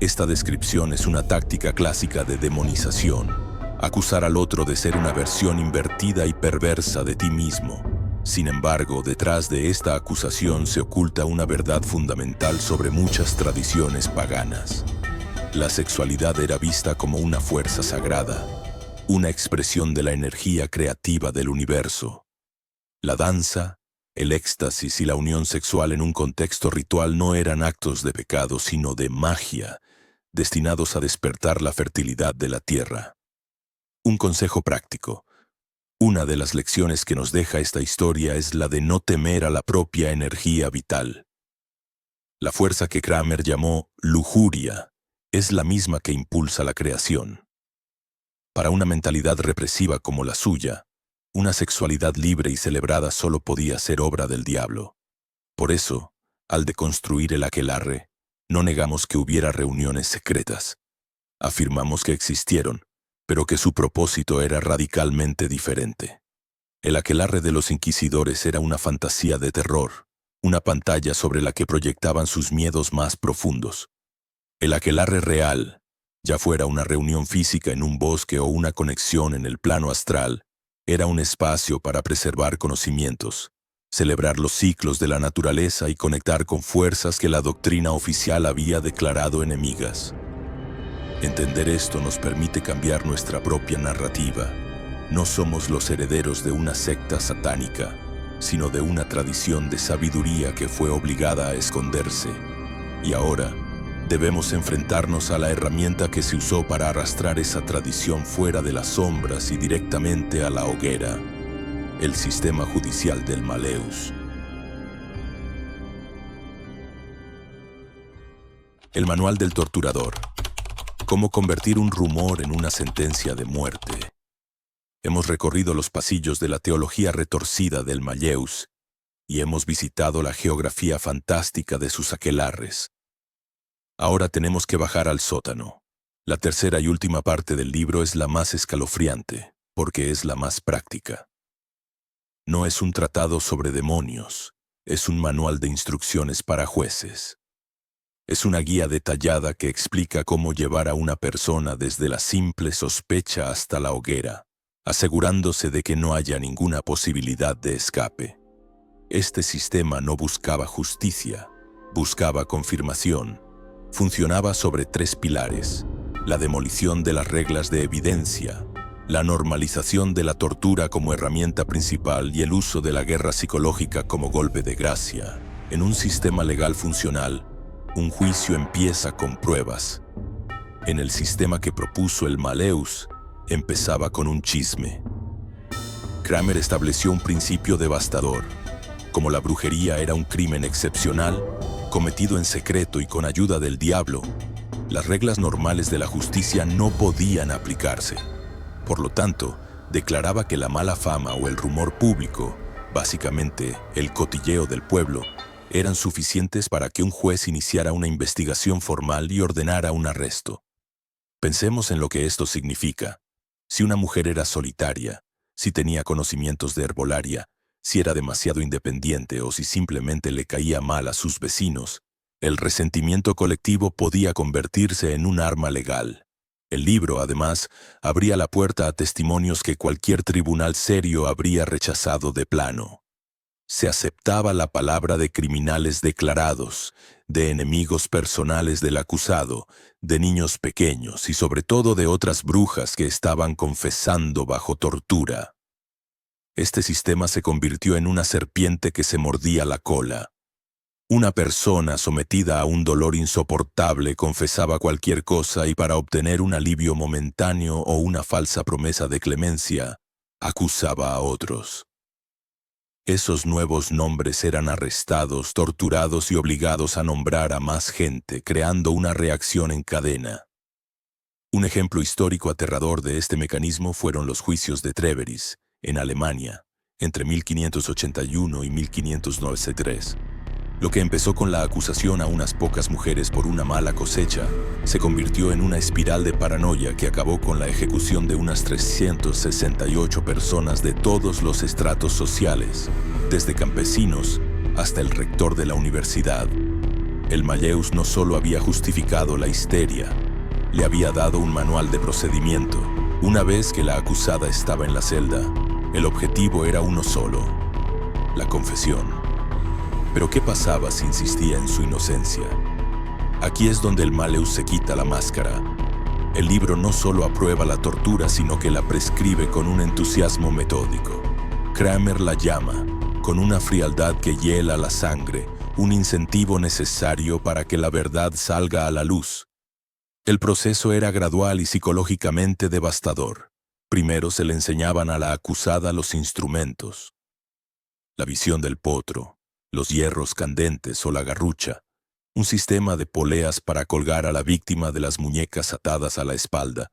Esta descripción es una táctica clásica de demonización, acusar al otro de ser una versión invertida y perversa de ti mismo. Sin embargo, detrás de esta acusación se oculta una verdad fundamental sobre muchas tradiciones paganas. La sexualidad era vista como una fuerza sagrada, una expresión de la energía creativa del universo. La danza, el éxtasis y la unión sexual en un contexto ritual no eran actos de pecado, sino de magia, destinados a despertar la fertilidad de la tierra. Un consejo práctico. Una de las lecciones que nos deja esta historia es la de no temer a la propia energía vital. La fuerza que Kramer llamó lujuria es la misma que impulsa la creación. Para una mentalidad represiva como la suya, una sexualidad libre y celebrada solo podía ser obra del diablo. Por eso, al deconstruir el aquelarre, no negamos que hubiera reuniones secretas. Afirmamos que existieron, pero que su propósito era radicalmente diferente. El aquelarre de los inquisidores era una fantasía de terror, una pantalla sobre la que proyectaban sus miedos más profundos. El aquelarre real, ya fuera una reunión física en un bosque o una conexión en el plano astral, era un espacio para preservar conocimientos, celebrar los ciclos de la naturaleza y conectar con fuerzas que la doctrina oficial había declarado enemigas. Entender esto nos permite cambiar nuestra propia narrativa. No somos los herederos de una secta satánica, sino de una tradición de sabiduría que fue obligada a esconderse. Y ahora, debemos enfrentarnos a la herramienta que se usó para arrastrar esa tradición fuera de las sombras y directamente a la hoguera: el sistema judicial del Malleus. El manual del torturador. Cómo convertir un rumor en una sentencia de muerte. Hemos recorrido los pasillos de la teología retorcida del Malleus y hemos visitado la geografía fantástica de sus aquelarres. Ahora tenemos que bajar al sótano. La tercera y última parte del libro es la más escalofriante, porque es la más práctica. No es un tratado sobre demonios, es un manual de instrucciones para jueces. Es una guía detallada que explica cómo llevar a una persona desde la simple sospecha hasta la hoguera, asegurándose de que no haya ninguna posibilidad de escape. Este sistema no buscaba justicia, buscaba confirmación. Funcionaba sobre 3 pilares: la demolición de las reglas de evidencia, la normalización de la tortura como herramienta principal y el uso de la guerra psicológica como golpe de gracia. En un sistema legal funcional, un juicio empieza con pruebas. En el sistema que propuso el Malleus, empezaba con un chisme. Kramer estableció un principio devastador. Como la brujería era un crimen excepcional, cometido en secreto y con ayuda del diablo, Las reglas normales de la justicia no podían aplicarse. Por lo tanto, declaraba que la mala fama o el rumor público, básicamente el cotilleo del pueblo, eran suficientes para que un juez iniciara una investigación formal y ordenara un arresto. Pensemos en lo que esto significa. Si una mujer era solitaria, si tenía conocimientos de herbolaria, si era demasiado independiente o si simplemente le caía mal a sus vecinos, el resentimiento colectivo podía convertirse en un arma legal. El libro, además, abría la puerta a testimonios que cualquier tribunal serio habría rechazado de plano. Se aceptaba la palabra de criminales declarados, de enemigos personales del acusado, de niños pequeños y sobre todo de otras brujas que estaban confesando bajo tortura. Este sistema se convirtió en una serpiente que se mordía la cola. Una persona sometida a un dolor insoportable confesaba cualquier cosa y para obtener un alivio momentáneo o una falsa promesa de clemencia, acusaba a otros. Esos nuevos nombres eran arrestados, torturados y obligados a nombrar a más gente, creando una reacción en cadena. Un ejemplo histórico aterrador de este mecanismo fueron los juicios de Treveris, en Alemania, entre 1581 y 1593. Lo que empezó con la acusación a unas pocas mujeres por una mala cosecha, se convirtió en una espiral de paranoia que acabó con la ejecución de unas 368 personas de todos los estratos sociales, desde campesinos hasta el rector de la universidad. El Malleus no solo había justificado la histeria, le había dado un manual de procedimiento. Una vez que la acusada estaba en la celda, el objetivo era uno solo: la confesión. Pero ¿qué pasaba si insistía en su inocencia? Aquí es donde el Malleus se quita la máscara. El libro no solo aprueba la tortura, sino que la prescribe con un entusiasmo metódico. Kramer la llama, con una frialdad que hiela la sangre, un incentivo necesario para que la verdad salga a la luz. El proceso era gradual y psicológicamente devastador. Primero se le enseñaban a la acusada los instrumentos: la visión del potro, los hierros candentes o la garrucha, un sistema de poleas para colgar a la víctima de las muñecas atadas a la espalda,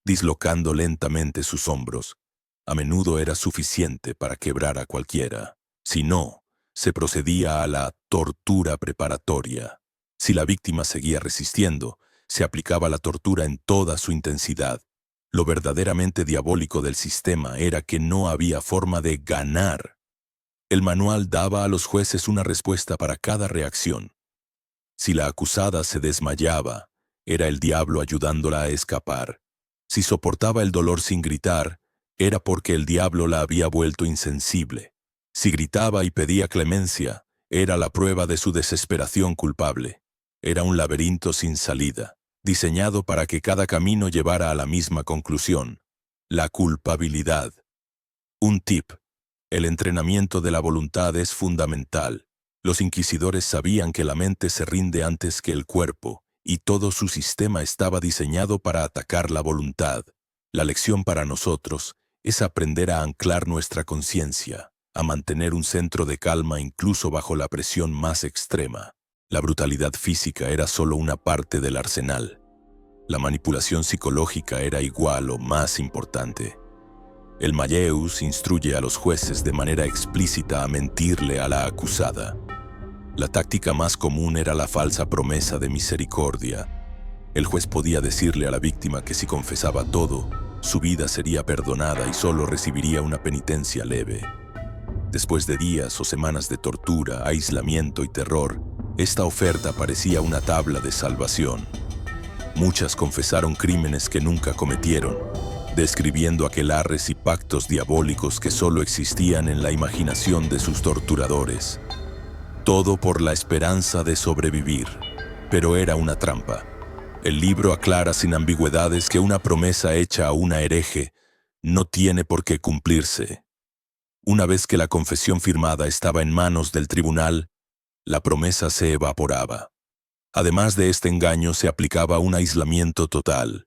dislocando lentamente sus hombros. A menudo era suficiente para quebrar a cualquiera. Si no, se procedía a la tortura preparatoria. Si la víctima seguía resistiendo, se aplicaba la tortura en toda su intensidad. Lo verdaderamente diabólico del sistema era que no había forma de ganar. El manual daba a los jueces una respuesta para cada reacción. Si la acusada se desmayaba, era el diablo ayudándola a escapar. Si soportaba el dolor sin gritar, era porque el diablo la había vuelto insensible. Si gritaba y pedía clemencia, era la prueba de su desesperación culpable. Era un laberinto sin salida, diseñado para que cada camino llevara a la misma conclusión: la culpabilidad. Un tip: el entrenamiento de la voluntad es fundamental. Los inquisidores sabían que la mente se rinde antes que el cuerpo, y todo su sistema estaba diseñado para atacar la voluntad. La lección para nosotros es aprender a anclar nuestra conciencia, a mantener un centro de calma incluso bajo la presión más extrema. La brutalidad física era solo una parte del arsenal. La manipulación psicológica era igual o más importante. El Malleus instruye a los jueces de manera explícita a mentirle a la acusada. La táctica más común era la falsa promesa de misericordia. El juez podía decirle a la víctima que si confesaba todo, su vida sería perdonada y solo recibiría una penitencia leve. Después de días o semanas de tortura, aislamiento y terror, esta oferta parecía una tabla de salvación. Muchas confesaron crímenes que nunca cometieron, describiendo aquelarres y pactos diabólicos que solo existían en la imaginación de sus torturadores. Todo por la esperanza de sobrevivir. Pero era una trampa. El libro aclara sin ambigüedades que una promesa hecha a una hereje no tiene por qué cumplirse. Una vez que la confesión firmada estaba en manos del tribunal, la promesa se evaporaba. Además de este engaño, se aplicaba un aislamiento total.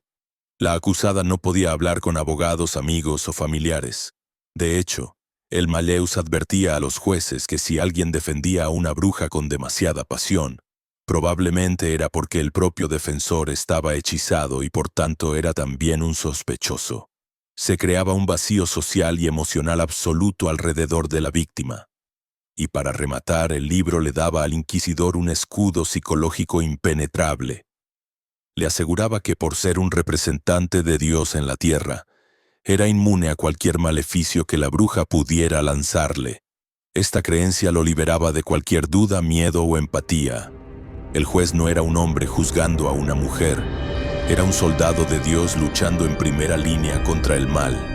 La acusada no podía hablar con abogados, amigos o familiares. De hecho, el Malleus advertía a los jueces que si alguien defendía a una bruja con demasiada pasión, Probablemente era porque el propio defensor estaba hechizado y por tanto era también un sospechoso. Se creaba un vacío social y emocional absoluto alrededor de la víctima. Y para rematar, el libro le daba al inquisidor un escudo psicológico impenetrable. Le aseguraba que por ser un representante de Dios en la tierra, era inmune a cualquier maleficio que la bruja pudiera lanzarle. Esta creencia lo liberaba de cualquier duda, miedo o empatía. El juez no era un hombre juzgando a una mujer, era un soldado de Dios luchando en primera línea contra el mal.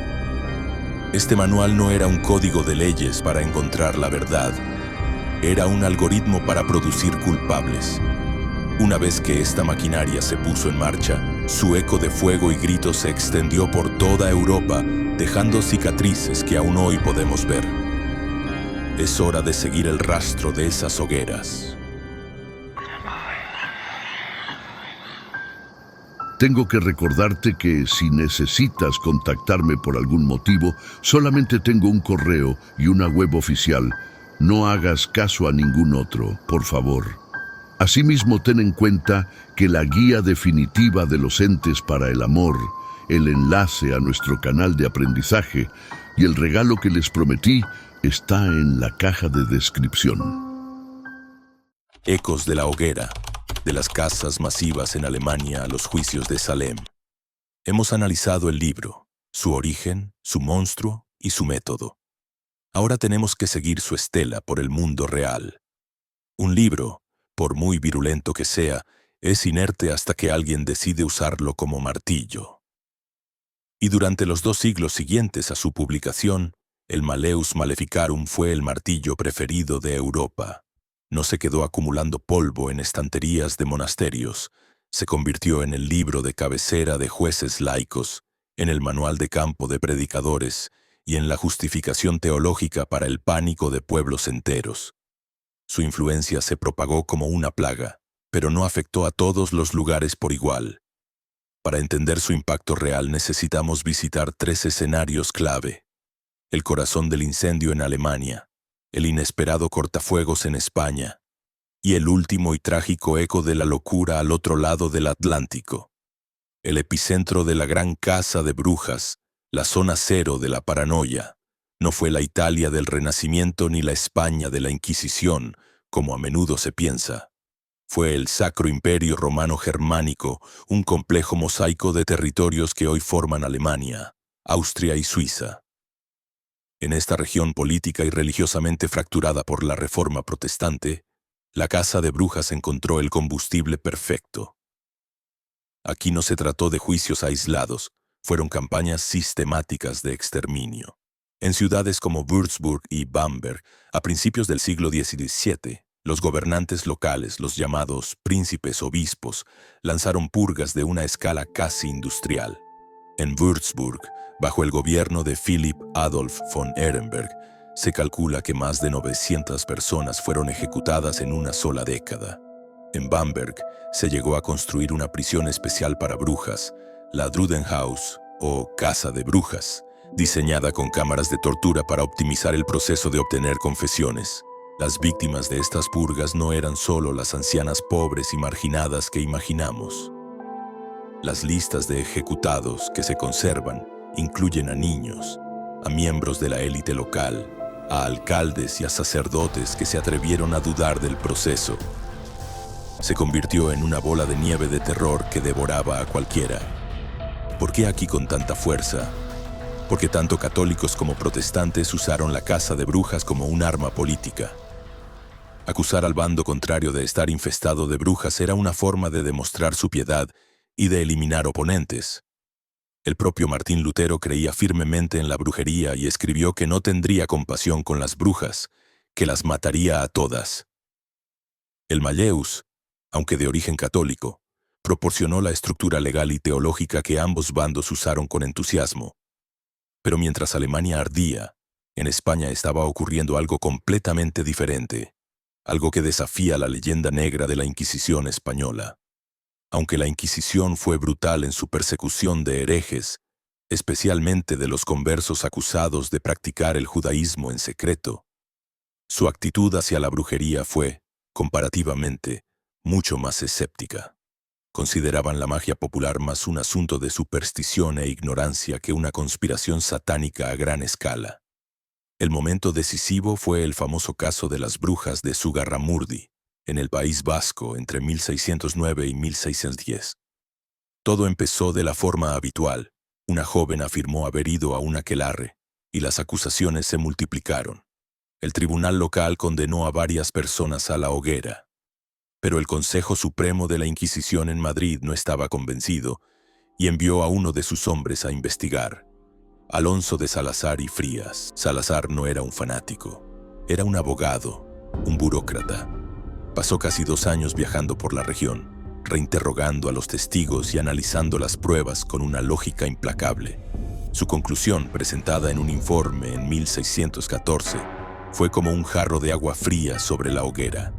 Este manual no era un código de leyes para encontrar la verdad, era un algoritmo para producir culpables. Una vez que esta maquinaria se puso en marcha, su eco de fuego y gritos se extendió por toda Europa, dejando cicatrices que aún hoy podemos ver. Es hora de seguir el rastro de esas hogueras.
Tengo que recordarte que si necesitas contactarme por algún motivo, solamente tengo un correo y una web oficial. No hagas caso a ningún otro, por favor. Asimismo, ten en cuenta que la guía definitiva de los entes para el amor, el enlace a nuestro canal de aprendizaje y el regalo que les prometí está en la caja de descripción.
Ecos de la hoguera, de las casas masivas en Alemania a los juicios de Salem. Hemos analizado el libro, su origen, su monstruo y su método. Ahora tenemos que seguir su estela por el mundo real. Un libro, por muy virulento que sea, es inerte hasta que alguien decide usarlo como martillo. Y durante los 2 siglos siguientes a su publicación, el Malleus Maleficarum fue el martillo preferido de Europa. No se quedó acumulando polvo en estanterías de monasterios, se convirtió en el libro de cabecera de jueces laicos, en el manual de campo de predicadores y en la justificación teológica para el pánico de pueblos enteros. Su influencia se propagó como una plaga, pero no afectó a todos los lugares por igual. Para entender su impacto real necesitamos visitar 3 escenarios clave: el corazón del incendio en Alemania, el inesperado cortafuegos en España y el último y trágico eco de la locura al otro lado del Atlántico. El epicentro de la gran casa de brujas, la zona cero de la paranoia, no fue la Italia del Renacimiento ni la España de la Inquisición, como a menudo se piensa. Fue el Sacro Imperio Romano Germánico, un complejo mosaico de territorios que hoy forman Alemania, Austria y Suiza. En esta región política y religiosamente fracturada por la Reforma Protestante, la casa de brujas encontró el combustible perfecto. Aquí no se trató de juicios aislados, fueron campañas sistemáticas de exterminio. En ciudades como Würzburg y Bamberg, a principios del siglo XVII, los gobernantes locales, los llamados príncipes obispos, lanzaron purgas de una escala casi industrial. En Würzburg, bajo el gobierno de Philipp Adolf von Ehrenberg, se calcula que más de 900 personas fueron ejecutadas en una sola década. En Bamberg se llegó a construir una prisión especial para brujas, la Drudenhaus o Casa de Brujas, diseñada con cámaras de tortura para optimizar el proceso de obtener confesiones. Las víctimas de estas purgas no eran solo las ancianas pobres y marginadas que imaginamos. Las listas de ejecutados que se conservan incluyen a niños, a miembros de la élite local, a alcaldes y a sacerdotes que se atrevieron a dudar del proceso. Se convirtió en una bola de nieve de terror que devoraba a cualquiera. ¿Por qué aquí con tanta fuerza? Porque tanto católicos como protestantes usaron la casa de brujas como un arma política. Acusar al bando contrario de estar infestado de brujas era una forma de demostrar su piedad y de eliminar oponentes. El propio Martín Lutero creía firmemente en la brujería y escribió que no tendría compasión con las brujas, que las mataría a todas. El Malleus, aunque de origen católico, proporcionó la estructura legal y teológica que ambos bandos usaron con entusiasmo. Pero mientras Alemania ardía, en España estaba ocurriendo algo completamente diferente, algo que desafía la leyenda negra de la Inquisición española. Aunque la Inquisición fue brutal en su persecución de herejes, especialmente de los conversos acusados de practicar el judaísmo en secreto, su actitud hacia la brujería fue, comparativamente, mucho más escéptica. Consideraban la magia popular más un asunto de superstición e ignorancia que una conspiración satánica a gran escala. El momento decisivo fue el famoso caso de las brujas de Zugarramurdi, en el País Vasco entre 1609 y 1610. Todo empezó de la forma habitual. Una joven afirmó haber ido a un aquelarre, y las acusaciones se multiplicaron. El tribunal local condenó a varias personas a la hoguera. Pero el Consejo Supremo de la Inquisición en Madrid no estaba convencido y envió a uno de sus hombres a investigar. Alonso de Salazar y Frías. Salazar no era un fanático, era un abogado, un burócrata. Pasó casi 2 años viajando por la región, reinterrogando a los testigos y analizando las pruebas con una lógica implacable. Su conclusión, presentada en un informe en 1614, fue como un jarro de agua fría sobre la hoguera.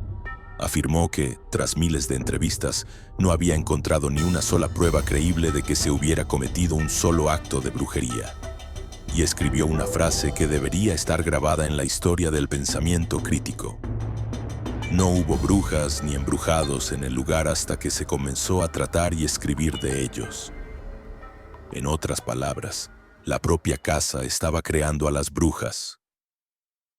Afirmó que, tras miles de entrevistas, no había encontrado ni una sola prueba creíble de que se hubiera cometido un solo acto de brujería. Y escribió una frase que debería estar grabada en la historia del pensamiento crítico. No hubo brujas ni embrujados en el lugar hasta que se comenzó a tratar y escribir de ellos. En otras palabras, la propia casa estaba creando a las brujas.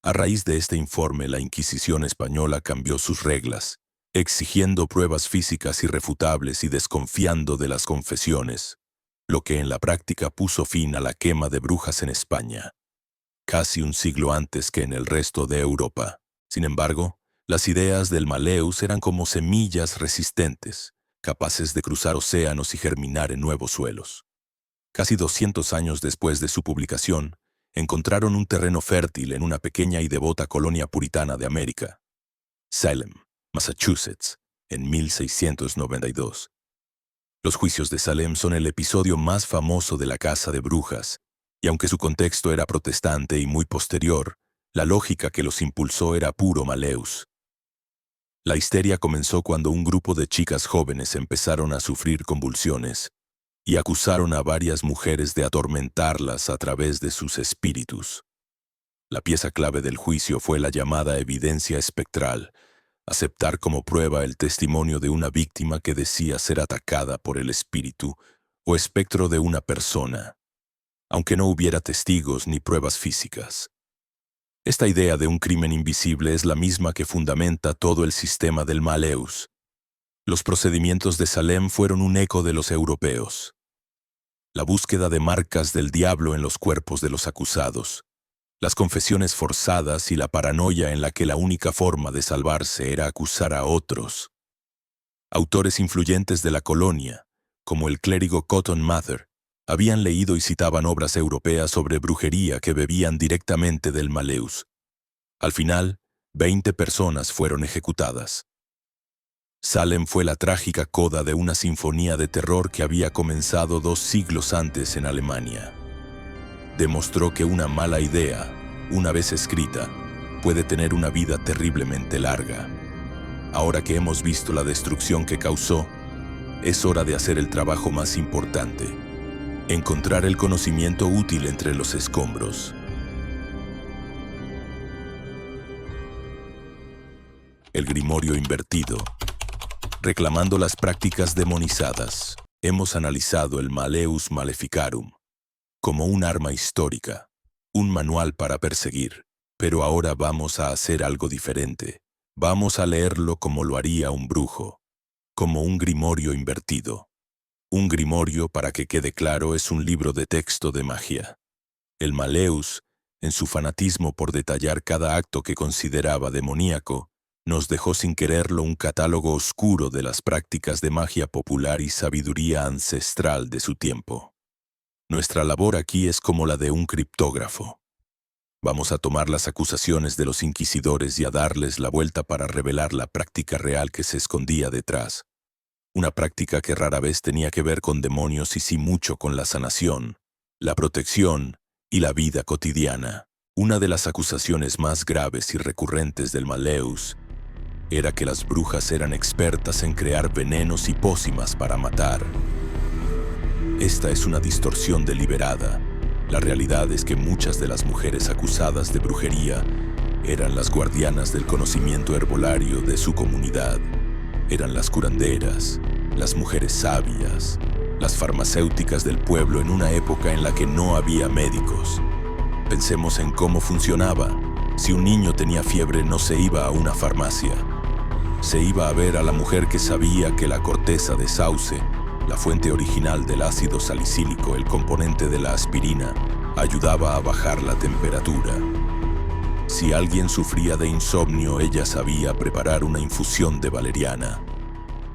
A raíz de este informe, la Inquisición española cambió sus reglas, exigiendo pruebas físicas irrefutables y desconfiando de las confesiones, lo que en la práctica puso fin a la quema de brujas en España, casi un siglo antes que en el resto de Europa. Sin embargo, las ideas del Maleus eran como semillas resistentes, capaces de cruzar océanos y germinar en nuevos suelos. Casi 200 años después de su publicación, encontraron un terreno fértil en una pequeña y devota colonia puritana de América, Salem, Massachusetts, en 1692. Los juicios de Salem son el episodio más famoso de la caza de brujas, y aunque su contexto era protestante y muy posterior, la lógica que los impulsó era puro Maleus. La histeria comenzó cuando un grupo de chicas jóvenes empezaron a sufrir convulsiones, y acusaron a varias mujeres de atormentarlas a través de sus espíritus. La pieza clave del juicio fue la llamada evidencia espectral, aceptar como prueba el testimonio de una víctima que decía ser atacada por el espíritu o espectro de una persona, aunque no hubiera testigos ni pruebas físicas. Esta idea de un crimen invisible es la misma que fundamenta todo el sistema del Maleus. Los procedimientos de Salem fueron un eco de los europeos. La búsqueda de marcas del diablo en los cuerpos de los acusados, las confesiones forzadas y la paranoia en la que la única forma de salvarse era acusar a otros. Autores influyentes de la colonia, como el clérigo Cotton Mather, habían leído y citaban obras europeas sobre brujería que bebían directamente del Maleus. Al final, 20 personas fueron ejecutadas. Salem fue la trágica coda de una sinfonía de terror que había comenzado 2 siglos antes en Alemania. Demostró que una mala idea, una vez escrita, puede tener una vida terriblemente larga. Ahora que hemos visto la destrucción que causó, es hora de hacer el trabajo más importante: encontrar el conocimiento útil entre los escombros. El grimorio invertido. Reclamando las prácticas demonizadas, hemos analizado el Maleus Maleficarum como un arma histórica, un manual para perseguir, pero ahora vamos a hacer algo diferente. Vamos a leerlo como lo haría un brujo, como un grimorio invertido. Un grimorio, para que quede claro, es un libro de texto de magia. El Maleus, en su fanatismo por detallar cada acto que consideraba demoníaco, nos dejó sin quererlo un catálogo oscuro de las prácticas de magia popular y sabiduría ancestral de su tiempo. Nuestra labor aquí es como la de un criptógrafo. Vamos a tomar las acusaciones de los inquisidores y a darles la vuelta para revelar la práctica real que se escondía detrás. Una práctica que rara vez tenía que ver con demonios y sí mucho con la sanación, la protección y la vida cotidiana. Una de las acusaciones más graves y recurrentes del Maleus era que las brujas eran expertas en crear venenos y pócimas para matar. Esta es una distorsión deliberada. La realidad es que muchas de las mujeres acusadas de brujería eran las guardianas del conocimiento herbolario de su comunidad. Eran las curanderas, las mujeres sabias, las farmacéuticas del pueblo en una época en la que no había médicos. Pensemos en cómo funcionaba. Si un niño tenía fiebre, no se iba a una farmacia. Se iba a ver a la mujer que sabía que la corteza de sauce, la fuente original del ácido salicílico, el componente de la aspirina, ayudaba a bajar la temperatura. Si alguien sufría de insomnio, ella sabía preparar una infusión de valeriana.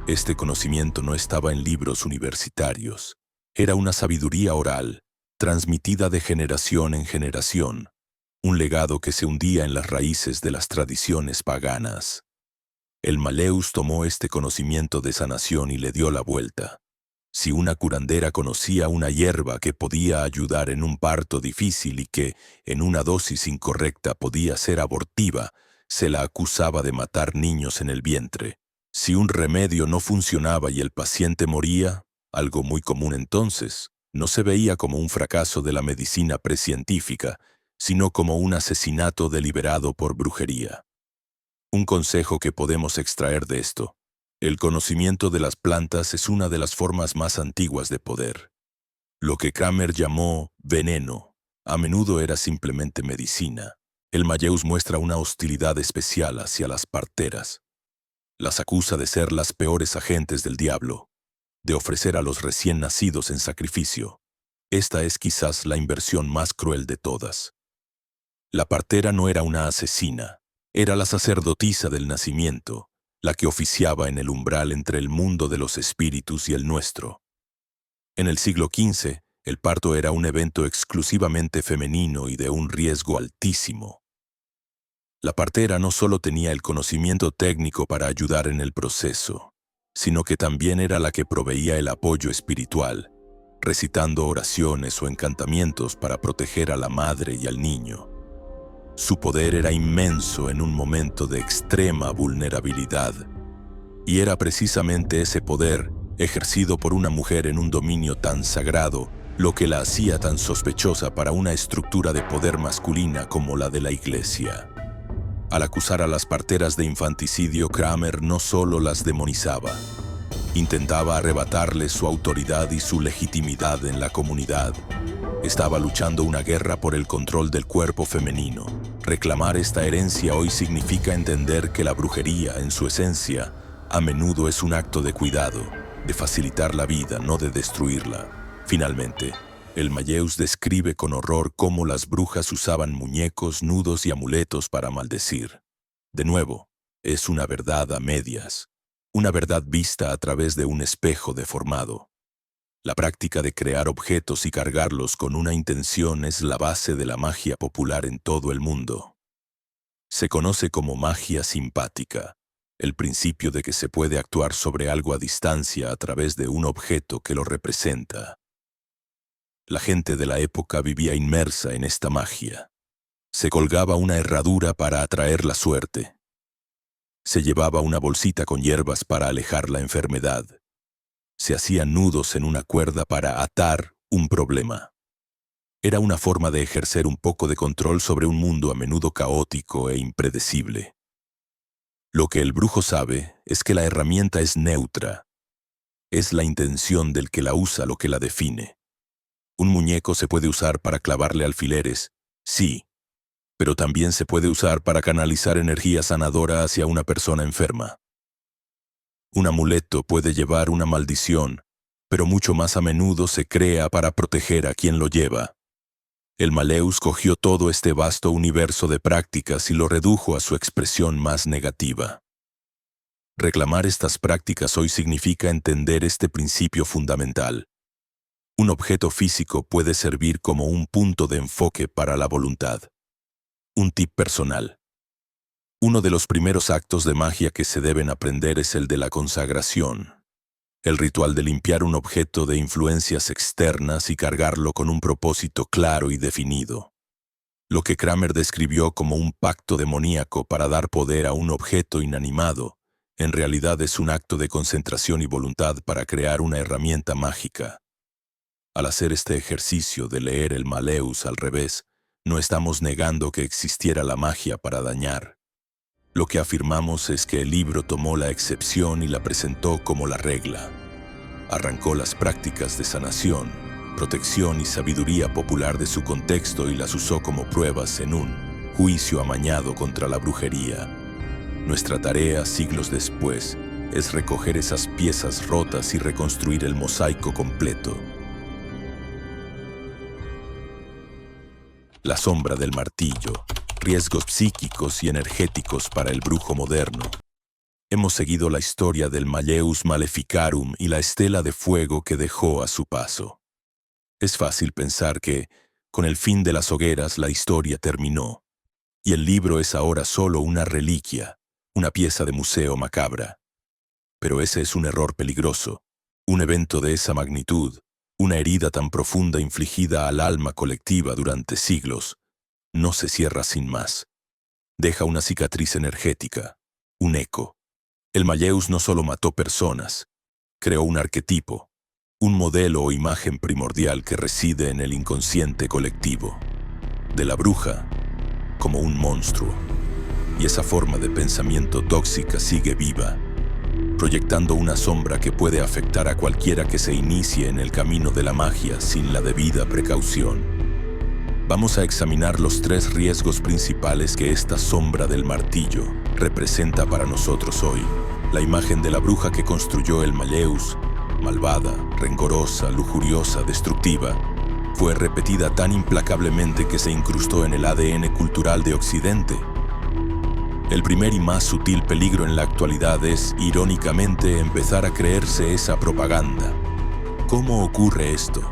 Este conocimiento no estaba en libros universitarios. Era una sabiduría oral, transmitida de generación en generación, un legado que se hundía en las raíces de las tradiciones paganas. El Maleus tomó este conocimiento de sanación y le dio la vuelta. Si una curandera conocía una hierba que podía ayudar en un parto difícil y que, en una dosis incorrecta, podía ser abortiva, se la acusaba de matar niños en el vientre. Si un remedio no funcionaba y el paciente moría, algo muy común entonces, no se veía como un fracaso de la medicina precientífica, sino como un asesinato deliberado por brujería. Un consejo que podemos extraer de esto: el conocimiento de las plantas es una de las formas más antiguas de poder. Lo que Kramer llamó veneno, a menudo era simplemente medicina. El Maleus muestra una hostilidad especial hacia las parteras. Las acusa de ser las peores agentes del diablo, de ofrecer a los recién nacidos en sacrificio. Esta es quizás la inversión más cruel de todas. La partera no era una asesina, era la sacerdotisa del nacimiento, la que oficiaba en el umbral entre el mundo de los espíritus y el nuestro. En el siglo XV, el parto era un evento exclusivamente femenino y de un riesgo altísimo. La partera no solo tenía el conocimiento técnico para ayudar en el proceso, sino que también era la que proveía el apoyo espiritual, recitando oraciones o encantamientos para proteger a la madre y al niño. Su poder era inmenso en un momento de extrema vulnerabilidad, y era precisamente ese poder, ejercido por una mujer en un dominio tan sagrado, lo que la hacía tan sospechosa para una estructura de poder masculina como la de la Iglesia. Al acusar a las parteras de infanticidio, Kramer no solo las demonizaba, intentaba arrebatarles su autoridad y su legitimidad en la comunidad. Estaba luchando una guerra por el control del cuerpo femenino. Reclamar esta herencia hoy significa entender que la brujería, en su esencia, a menudo es un acto de cuidado, de facilitar la vida, no de destruirla. Finalmente, el Maleus describe con horror cómo las brujas usaban muñecos, nudos y amuletos para maldecir. De nuevo, es una verdad a medias, una verdad vista a través de un espejo deformado. La práctica de crear objetos y cargarlos con una intención es la base de la magia popular en todo el mundo. Se conoce como magia simpática, el principio de que se puede actuar sobre algo a distancia a través de un objeto que lo representa. La gente de la época vivía inmersa en esta magia. Se colgaba una herradura para atraer la suerte. Se llevaba una bolsita con hierbas para alejar la enfermedad. Se hacían nudos en una cuerda para atar un problema. Era una forma de ejercer un poco de control sobre un mundo a menudo caótico e impredecible. Lo que el brujo sabe es que la herramienta es neutra. Es la intención del que la usa lo que la define. Un muñeco se puede usar para clavarle alfileres, sí, pero también se puede usar para canalizar energía sanadora hacia una persona enferma. Un amuleto puede llevar una maldición, pero mucho más a menudo se crea para proteger a quien lo lleva. El Maleus cogió todo este vasto universo de prácticas y lo redujo a su expresión más negativa. Reclamar estas prácticas hoy significa entender este principio fundamental. Un objeto físico puede servir como un punto de enfoque para la voluntad. Un tip personal. Uno de los primeros actos de magia que se deben aprender es el de la consagración. El ritual de limpiar un objeto de influencias externas y cargarlo con un propósito claro y definido. Lo que Kramer describió como un pacto demoníaco para dar poder a un objeto inanimado, en realidad es un acto de concentración y voluntad para crear una herramienta mágica. Al hacer este ejercicio de leer el Maleus al revés, no estamos negando que existiera la magia para dañar. Lo que afirmamos es que el libro tomó la excepción y la presentó como la regla. Arrancó las prácticas de sanación, protección y sabiduría popular de su contexto y las usó como pruebas en un juicio amañado contra la brujería. Nuestra tarea, siglos después, es recoger esas piezas rotas y reconstruir el mosaico completo. La sombra del martillo, riesgos psíquicos y energéticos para el brujo moderno. Hemos seguido la historia del Malleus Maleficarum y la estela de fuego que dejó a su paso. Es fácil pensar que, con el fin de las hogueras, la historia terminó, y el libro es ahora solo una reliquia, una pieza de museo macabra. Pero ese es un error peligroso. Un evento de esa magnitud, una herida tan profunda infligida al alma colectiva durante siglos, no se cierra sin más. Deja una cicatriz energética, un eco. El Malleus no solo mató personas, creó un arquetipo, un modelo o imagen primordial que reside en el inconsciente colectivo. De la bruja, como un monstruo. Y esa forma de pensamiento tóxica sigue viva, proyectando una sombra que puede afectar a cualquiera que se inicie en el camino de la magia sin la debida precaución. Vamos a examinar los 3 riesgos principales que esta sombra del martillo representa para nosotros hoy. La imagen de la bruja que construyó el Malleus, malvada, rencorosa, lujuriosa, destructiva, fue repetida tan implacablemente que se incrustó en el ADN cultural de Occidente. El primer y más sutil peligro en la actualidad es, irónicamente, empezar a creerse esa propaganda. ¿Cómo ocurre esto?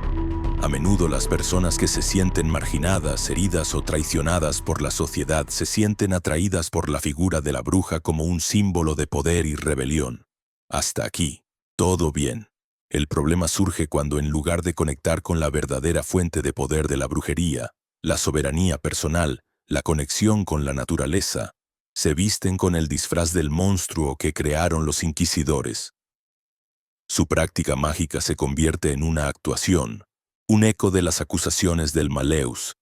A menudo las personas que se sienten marginadas, heridas o traicionadas por la sociedad se sienten atraídas por la figura de la bruja como un símbolo de poder y rebelión. Hasta aquí, todo bien. El problema surge cuando, en lugar de conectar con la verdadera fuente de poder de la brujería, la soberanía personal, la conexión con la naturaleza, se visten con el disfraz del monstruo que crearon los inquisidores. Su práctica mágica se convierte en una actuación, un eco de las acusaciones del Malleus.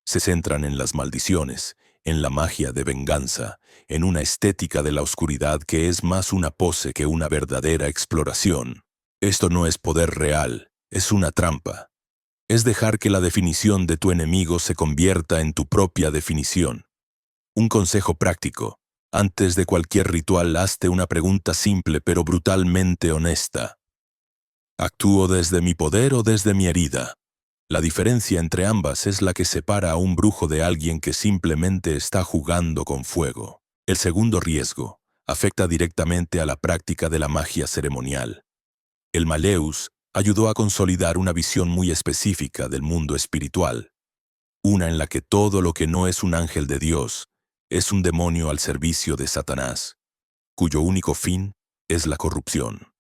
Se centran en las maldiciones, en la magia de venganza, en una estética de la oscuridad que es más una pose que una verdadera exploración. Esto no es poder real, es una trampa. Es dejar que la definición de tu enemigo se convierta en tu propia definición. Un consejo práctico. Antes de cualquier ritual, hazte una pregunta simple pero brutalmente honesta. ¿Actúo desde mi poder o desde mi herida? La diferencia entre ambas es la que separa a un brujo de alguien que simplemente está jugando con fuego. El segundo riesgo afecta directamente a la práctica de la magia ceremonial. El Malleus ayudó a consolidar una visión muy específica del mundo espiritual, una en la que todo lo que no es un ángel de Dios es un demonio al servicio de Satanás, cuyo único fin es la corrupción.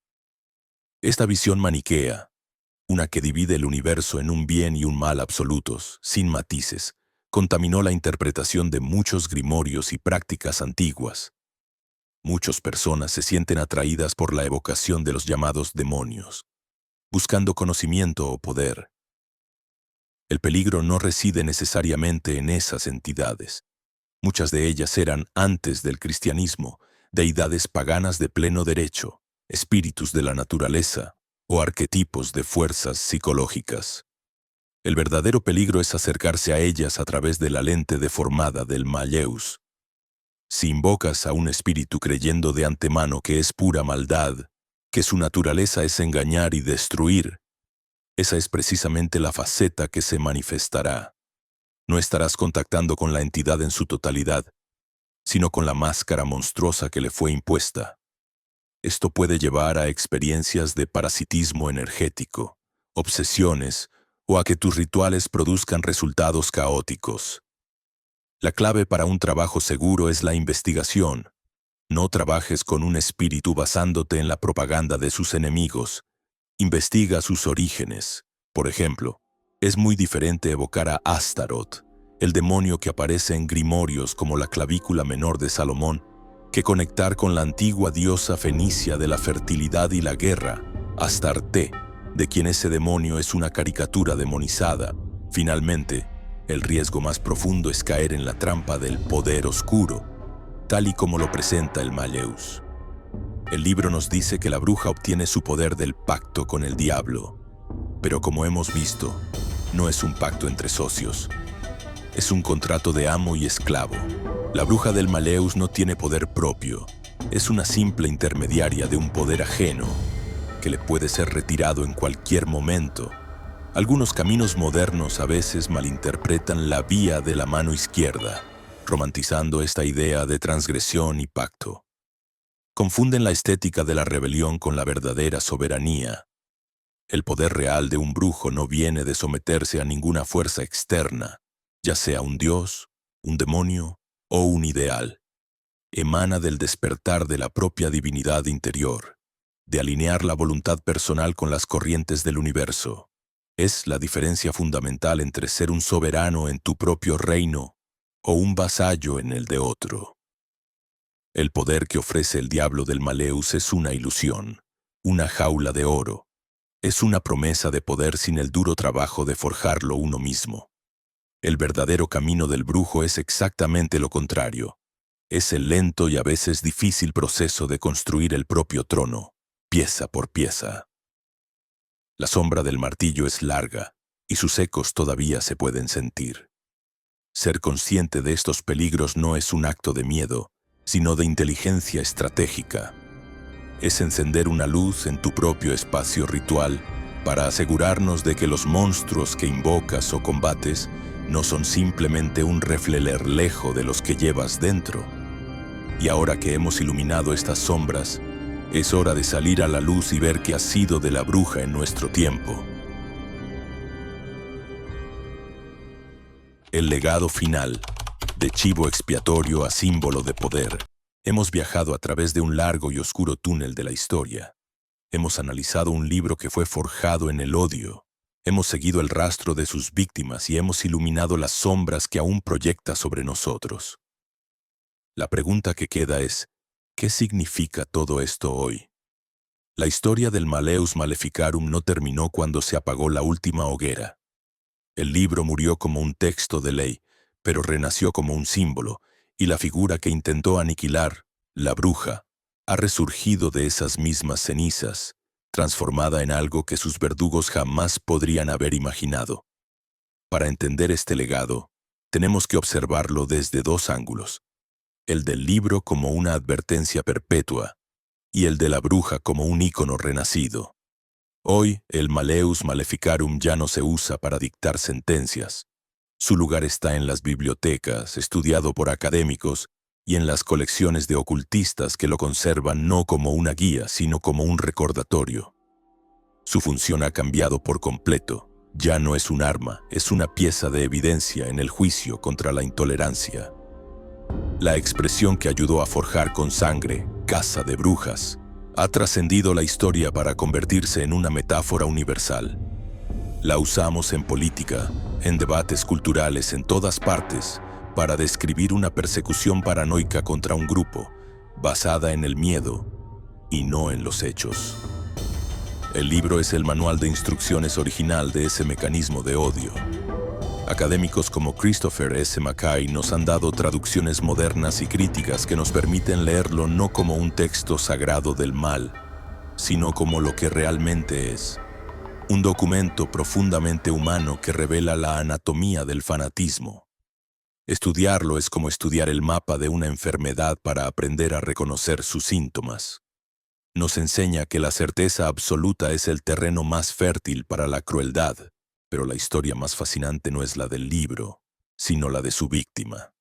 Esta visión maniquea, una que divide el universo en un bien y un mal absolutos, sin matices, contaminó la interpretación de muchos grimorios y prácticas antiguas. Muchas personas se sienten atraídas por la evocación de los llamados demonios, buscando conocimiento o poder. El peligro no reside necesariamente en esas entidades. Muchas de ellas eran, antes del cristianismo, deidades paganas de pleno derecho, espíritus de la naturaleza o arquetipos de fuerzas psicológicas. El verdadero peligro es acercarse a ellas a través de la lente deformada del Malleus. Si invocas a un espíritu creyendo de antemano que es pura maldad, que su naturaleza es engañar y destruir, esa es precisamente la faceta que se manifestará. No estarás contactando con la entidad en su totalidad, sino con la máscara monstruosa que le fue impuesta. Esto puede llevar a experiencias de parasitismo energético, obsesiones o a que tus rituales produzcan resultados caóticos. La clave para un trabajo seguro es la investigación. No trabajes con un espíritu basándote en la propaganda de sus enemigos. Investiga sus orígenes. Por ejemplo, es muy diferente evocar a Astaroth, el demonio que aparece en grimorios como la clavícula menor de Salomón, que conectar con la antigua diosa fenicia de la fertilidad y la guerra, Astarte, de quien ese demonio es una caricatura demonizada. Finalmente, el riesgo más profundo es caer en la trampa del poder oscuro. tal y como lo presenta el Malleus. El libro nos dice que la bruja obtiene su poder del pacto con el diablo, pero como hemos visto, no es un pacto entre socios. Es un contrato de amo y esclavo. La bruja del Malleus no tiene poder propio. Es una simple intermediaria de un poder ajeno que le puede ser retirado en cualquier momento. Algunos caminos modernos a veces malinterpretan la vía de la mano izquierda, romantizando esta idea de transgresión y pacto. Confunden la estética de la rebelión con la verdadera soberanía. El poder real de un brujo no viene de someterse a ninguna fuerza externa, ya sea un dios, un demonio o un ideal. Emana del despertar de la propia divinidad interior, de alinear la voluntad personal con las corrientes del universo. Es la diferencia fundamental entre ser un soberano en tu propio reino o un vasallo en el de otro. El poder que ofrece el diablo del Malleus es una ilusión, una jaula de oro. Es una promesa de poder sin el duro trabajo de forjarlo uno mismo. El verdadero camino del brujo es exactamente lo contrario. Es el lento y a veces difícil proceso de construir el propio trono, pieza por pieza. La sombra del martillo es larga, y sus ecos todavía se pueden sentir. Ser consciente de estos peligros no es un acto de miedo, sino de inteligencia estratégica. Es encender una luz en tu propio espacio ritual para asegurarnos de que los monstruos que invocas o combates no son simplemente un reflejo de los que llevas dentro. Y ahora que hemos iluminado estas sombras, es hora de salir a la luz y ver qué ha sido de la bruja en nuestro tiempo. El legado final, de chivo expiatorio a símbolo de poder. Hemos viajado a través de un largo y oscuro túnel de la historia. Hemos analizado un libro que fue forjado en el odio. Hemos seguido el rastro de sus víctimas y hemos iluminado las sombras que aún proyecta sobre nosotros. La pregunta que queda es, ¿qué significa todo esto hoy? La historia del Malleus Maleficarum no terminó cuando se apagó la última hoguera. El libro murió como un texto de ley, pero renació como un símbolo, y la figura que intentó aniquilar, la bruja, ha resurgido de esas mismas cenizas, transformada en algo que sus verdugos jamás podrían haber imaginado. Para entender este legado, tenemos que observarlo desde dos ángulos: el del libro como una advertencia perpetua y el de la bruja como un ícono renacido. Hoy, el Malleus Maleficarum ya no se usa para dictar sentencias. Su lugar está en las bibliotecas, estudiado por académicos, y en las colecciones de ocultistas que lo conservan no como una guía, sino como un recordatorio. Su función ha cambiado por completo. Ya no es un arma, es una pieza de evidencia en el juicio contra la intolerancia. La expresión que ayudó a forjar con sangre, caza de brujas, ha trascendido la historia para convertirse en una metáfora universal. La usamos en política, en debates culturales en todas partes, para describir una persecución paranoica contra un grupo, basada en el miedo y no en los hechos. El libro es el manual de instrucciones original de ese mecanismo de odio. Académicos como Christopher S. Mackay nos han dado traducciones modernas y críticas que nos permiten leerlo no como un texto sagrado del mal, sino como lo que realmente es: un documento profundamente humano que revela la anatomía del fanatismo. Estudiarlo es como estudiar el mapa de una enfermedad para aprender a reconocer sus síntomas. Nos enseña que la certeza absoluta es el terreno más fértil para la crueldad, pero la historia más fascinante no es la del libro, sino la de su víctima.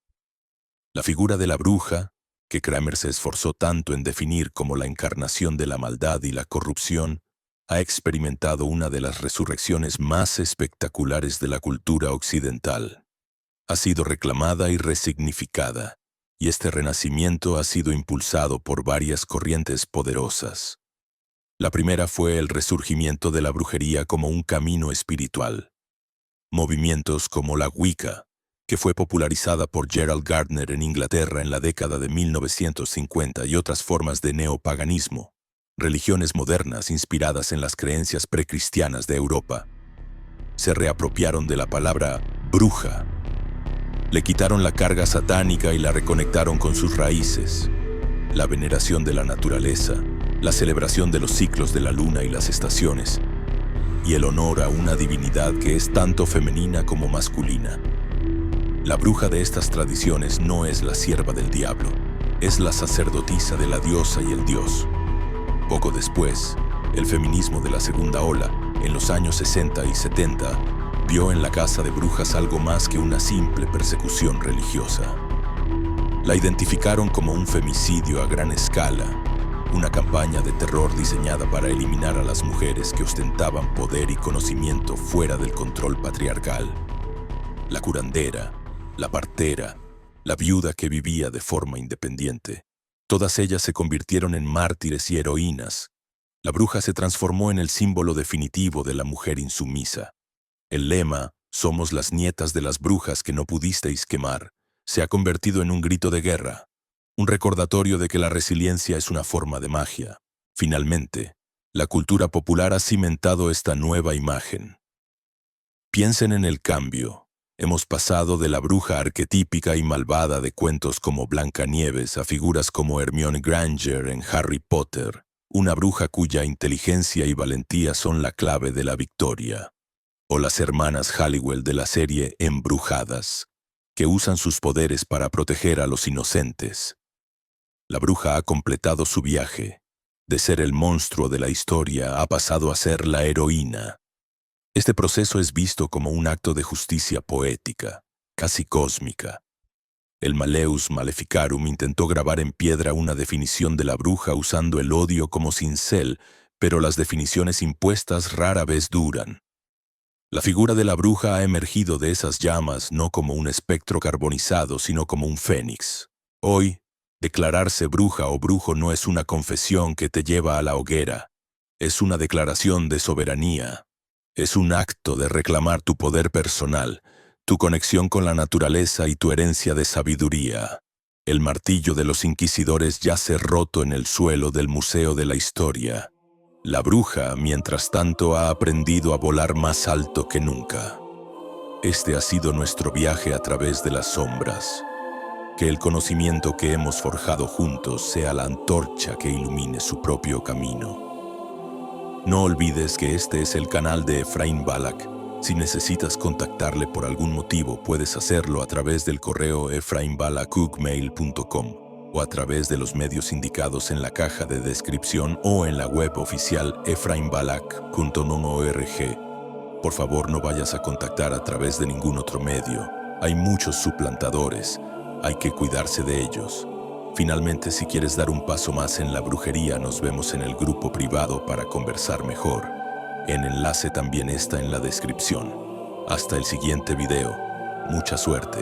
La figura de la bruja, que Kramer se esforzó tanto en definir como la encarnación de la maldad y la corrupción, ha experimentado una de las resurrecciones más espectaculares de la cultura occidental. Ha sido reclamada y resignificada, y este renacimiento ha sido impulsado por varias corrientes poderosas. La primera fue el resurgimiento de la brujería como un camino espiritual. Movimientos como la Wicca, que fue popularizada por Gerald Gardner en Inglaterra en la década de 1950, y otras formas de neopaganismo, religiones modernas inspiradas en las creencias precristianas de Europa, se reapropiaron de la palabra bruja Le quitaron la carga satánica y la reconectaron con sus raíces. La veneración de la naturaleza, la celebración de los ciclos de la luna y las estaciones, y el honor a una divinidad que es tanto femenina como masculina. La bruja de estas tradiciones no es la sierva del diablo, es la sacerdotisa de la diosa y el dios. Poco después, el feminismo de la segunda ola, en los años 60 y 70, vio en la caza de brujas algo más que una simple persecución religiosa. La identificaron como un femicidio a gran escala, una campaña de terror diseñada para eliminar a las mujeres que ostentaban poder y conocimiento fuera del control patriarcal. La curandera, la partera, la viuda que vivía de forma independiente, todas ellas se convirtieron en mártires y heroínas. La bruja se transformó en el símbolo definitivo de la mujer insumisa. El lema, "Somos las nietas de las brujas que no pudisteis quemar", se ha convertido en un grito de guerra, un recordatorio de que la resiliencia es una forma de magia. Finalmente, la cultura popular ha cimentado esta nueva imagen. Piensen en el cambio. Hemos pasado de la bruja arquetípica y malvada de cuentos como Blancanieves a figuras como Hermione Granger en Harry Potter, una bruja cuya inteligencia y valentía son la clave de la victoria. O las hermanas Halliwell de la serie Embrujadas, que usan sus poderes para proteger a los inocentes. La bruja ha completado su viaje. De ser el monstruo de la historia ha pasado a ser la heroína. Este proceso es visto como un acto de justicia poética, casi cósmica. El Malleus Maleficarum intentó grabar en piedra una definición de la bruja usando el odio como cincel, pero las definiciones impuestas rara vez duran. La figura de la bruja ha emergido de esas llamas no como un espectro carbonizado, sino como un fénix. Hoy, declararse bruja o brujo no es una confesión que te lleva a la hoguera. Es una declaración de soberanía. Es un acto de reclamar tu poder personal, tu conexión con la naturaleza y tu herencia de sabiduría. El martillo de los inquisidores yace roto en el suelo del Museo de la Historia. La bruja, mientras tanto, ha aprendido a volar más alto que nunca. Este ha sido nuestro viaje a través de las sombras. Que el conocimiento que hemos forjado juntos sea la antorcha que ilumine su propio camino. No olvides que este es el canal de Efraín Balak. Si necesitas contactarle por algún motivo, puedes hacerlo a través del correo efrainbalak@gmail.com o a través de los medios indicados en la caja de descripción o en la web oficial efrainbalak.org. Por favor, no vayas a contactar a través de ningún otro medio. Hay muchos suplantadores. Hay que cuidarse de ellos. Finalmente, si quieres dar un paso más en la brujería, nos vemos en el grupo privado para conversar mejor. El enlace también está en la descripción. Hasta el siguiente video. Mucha suerte.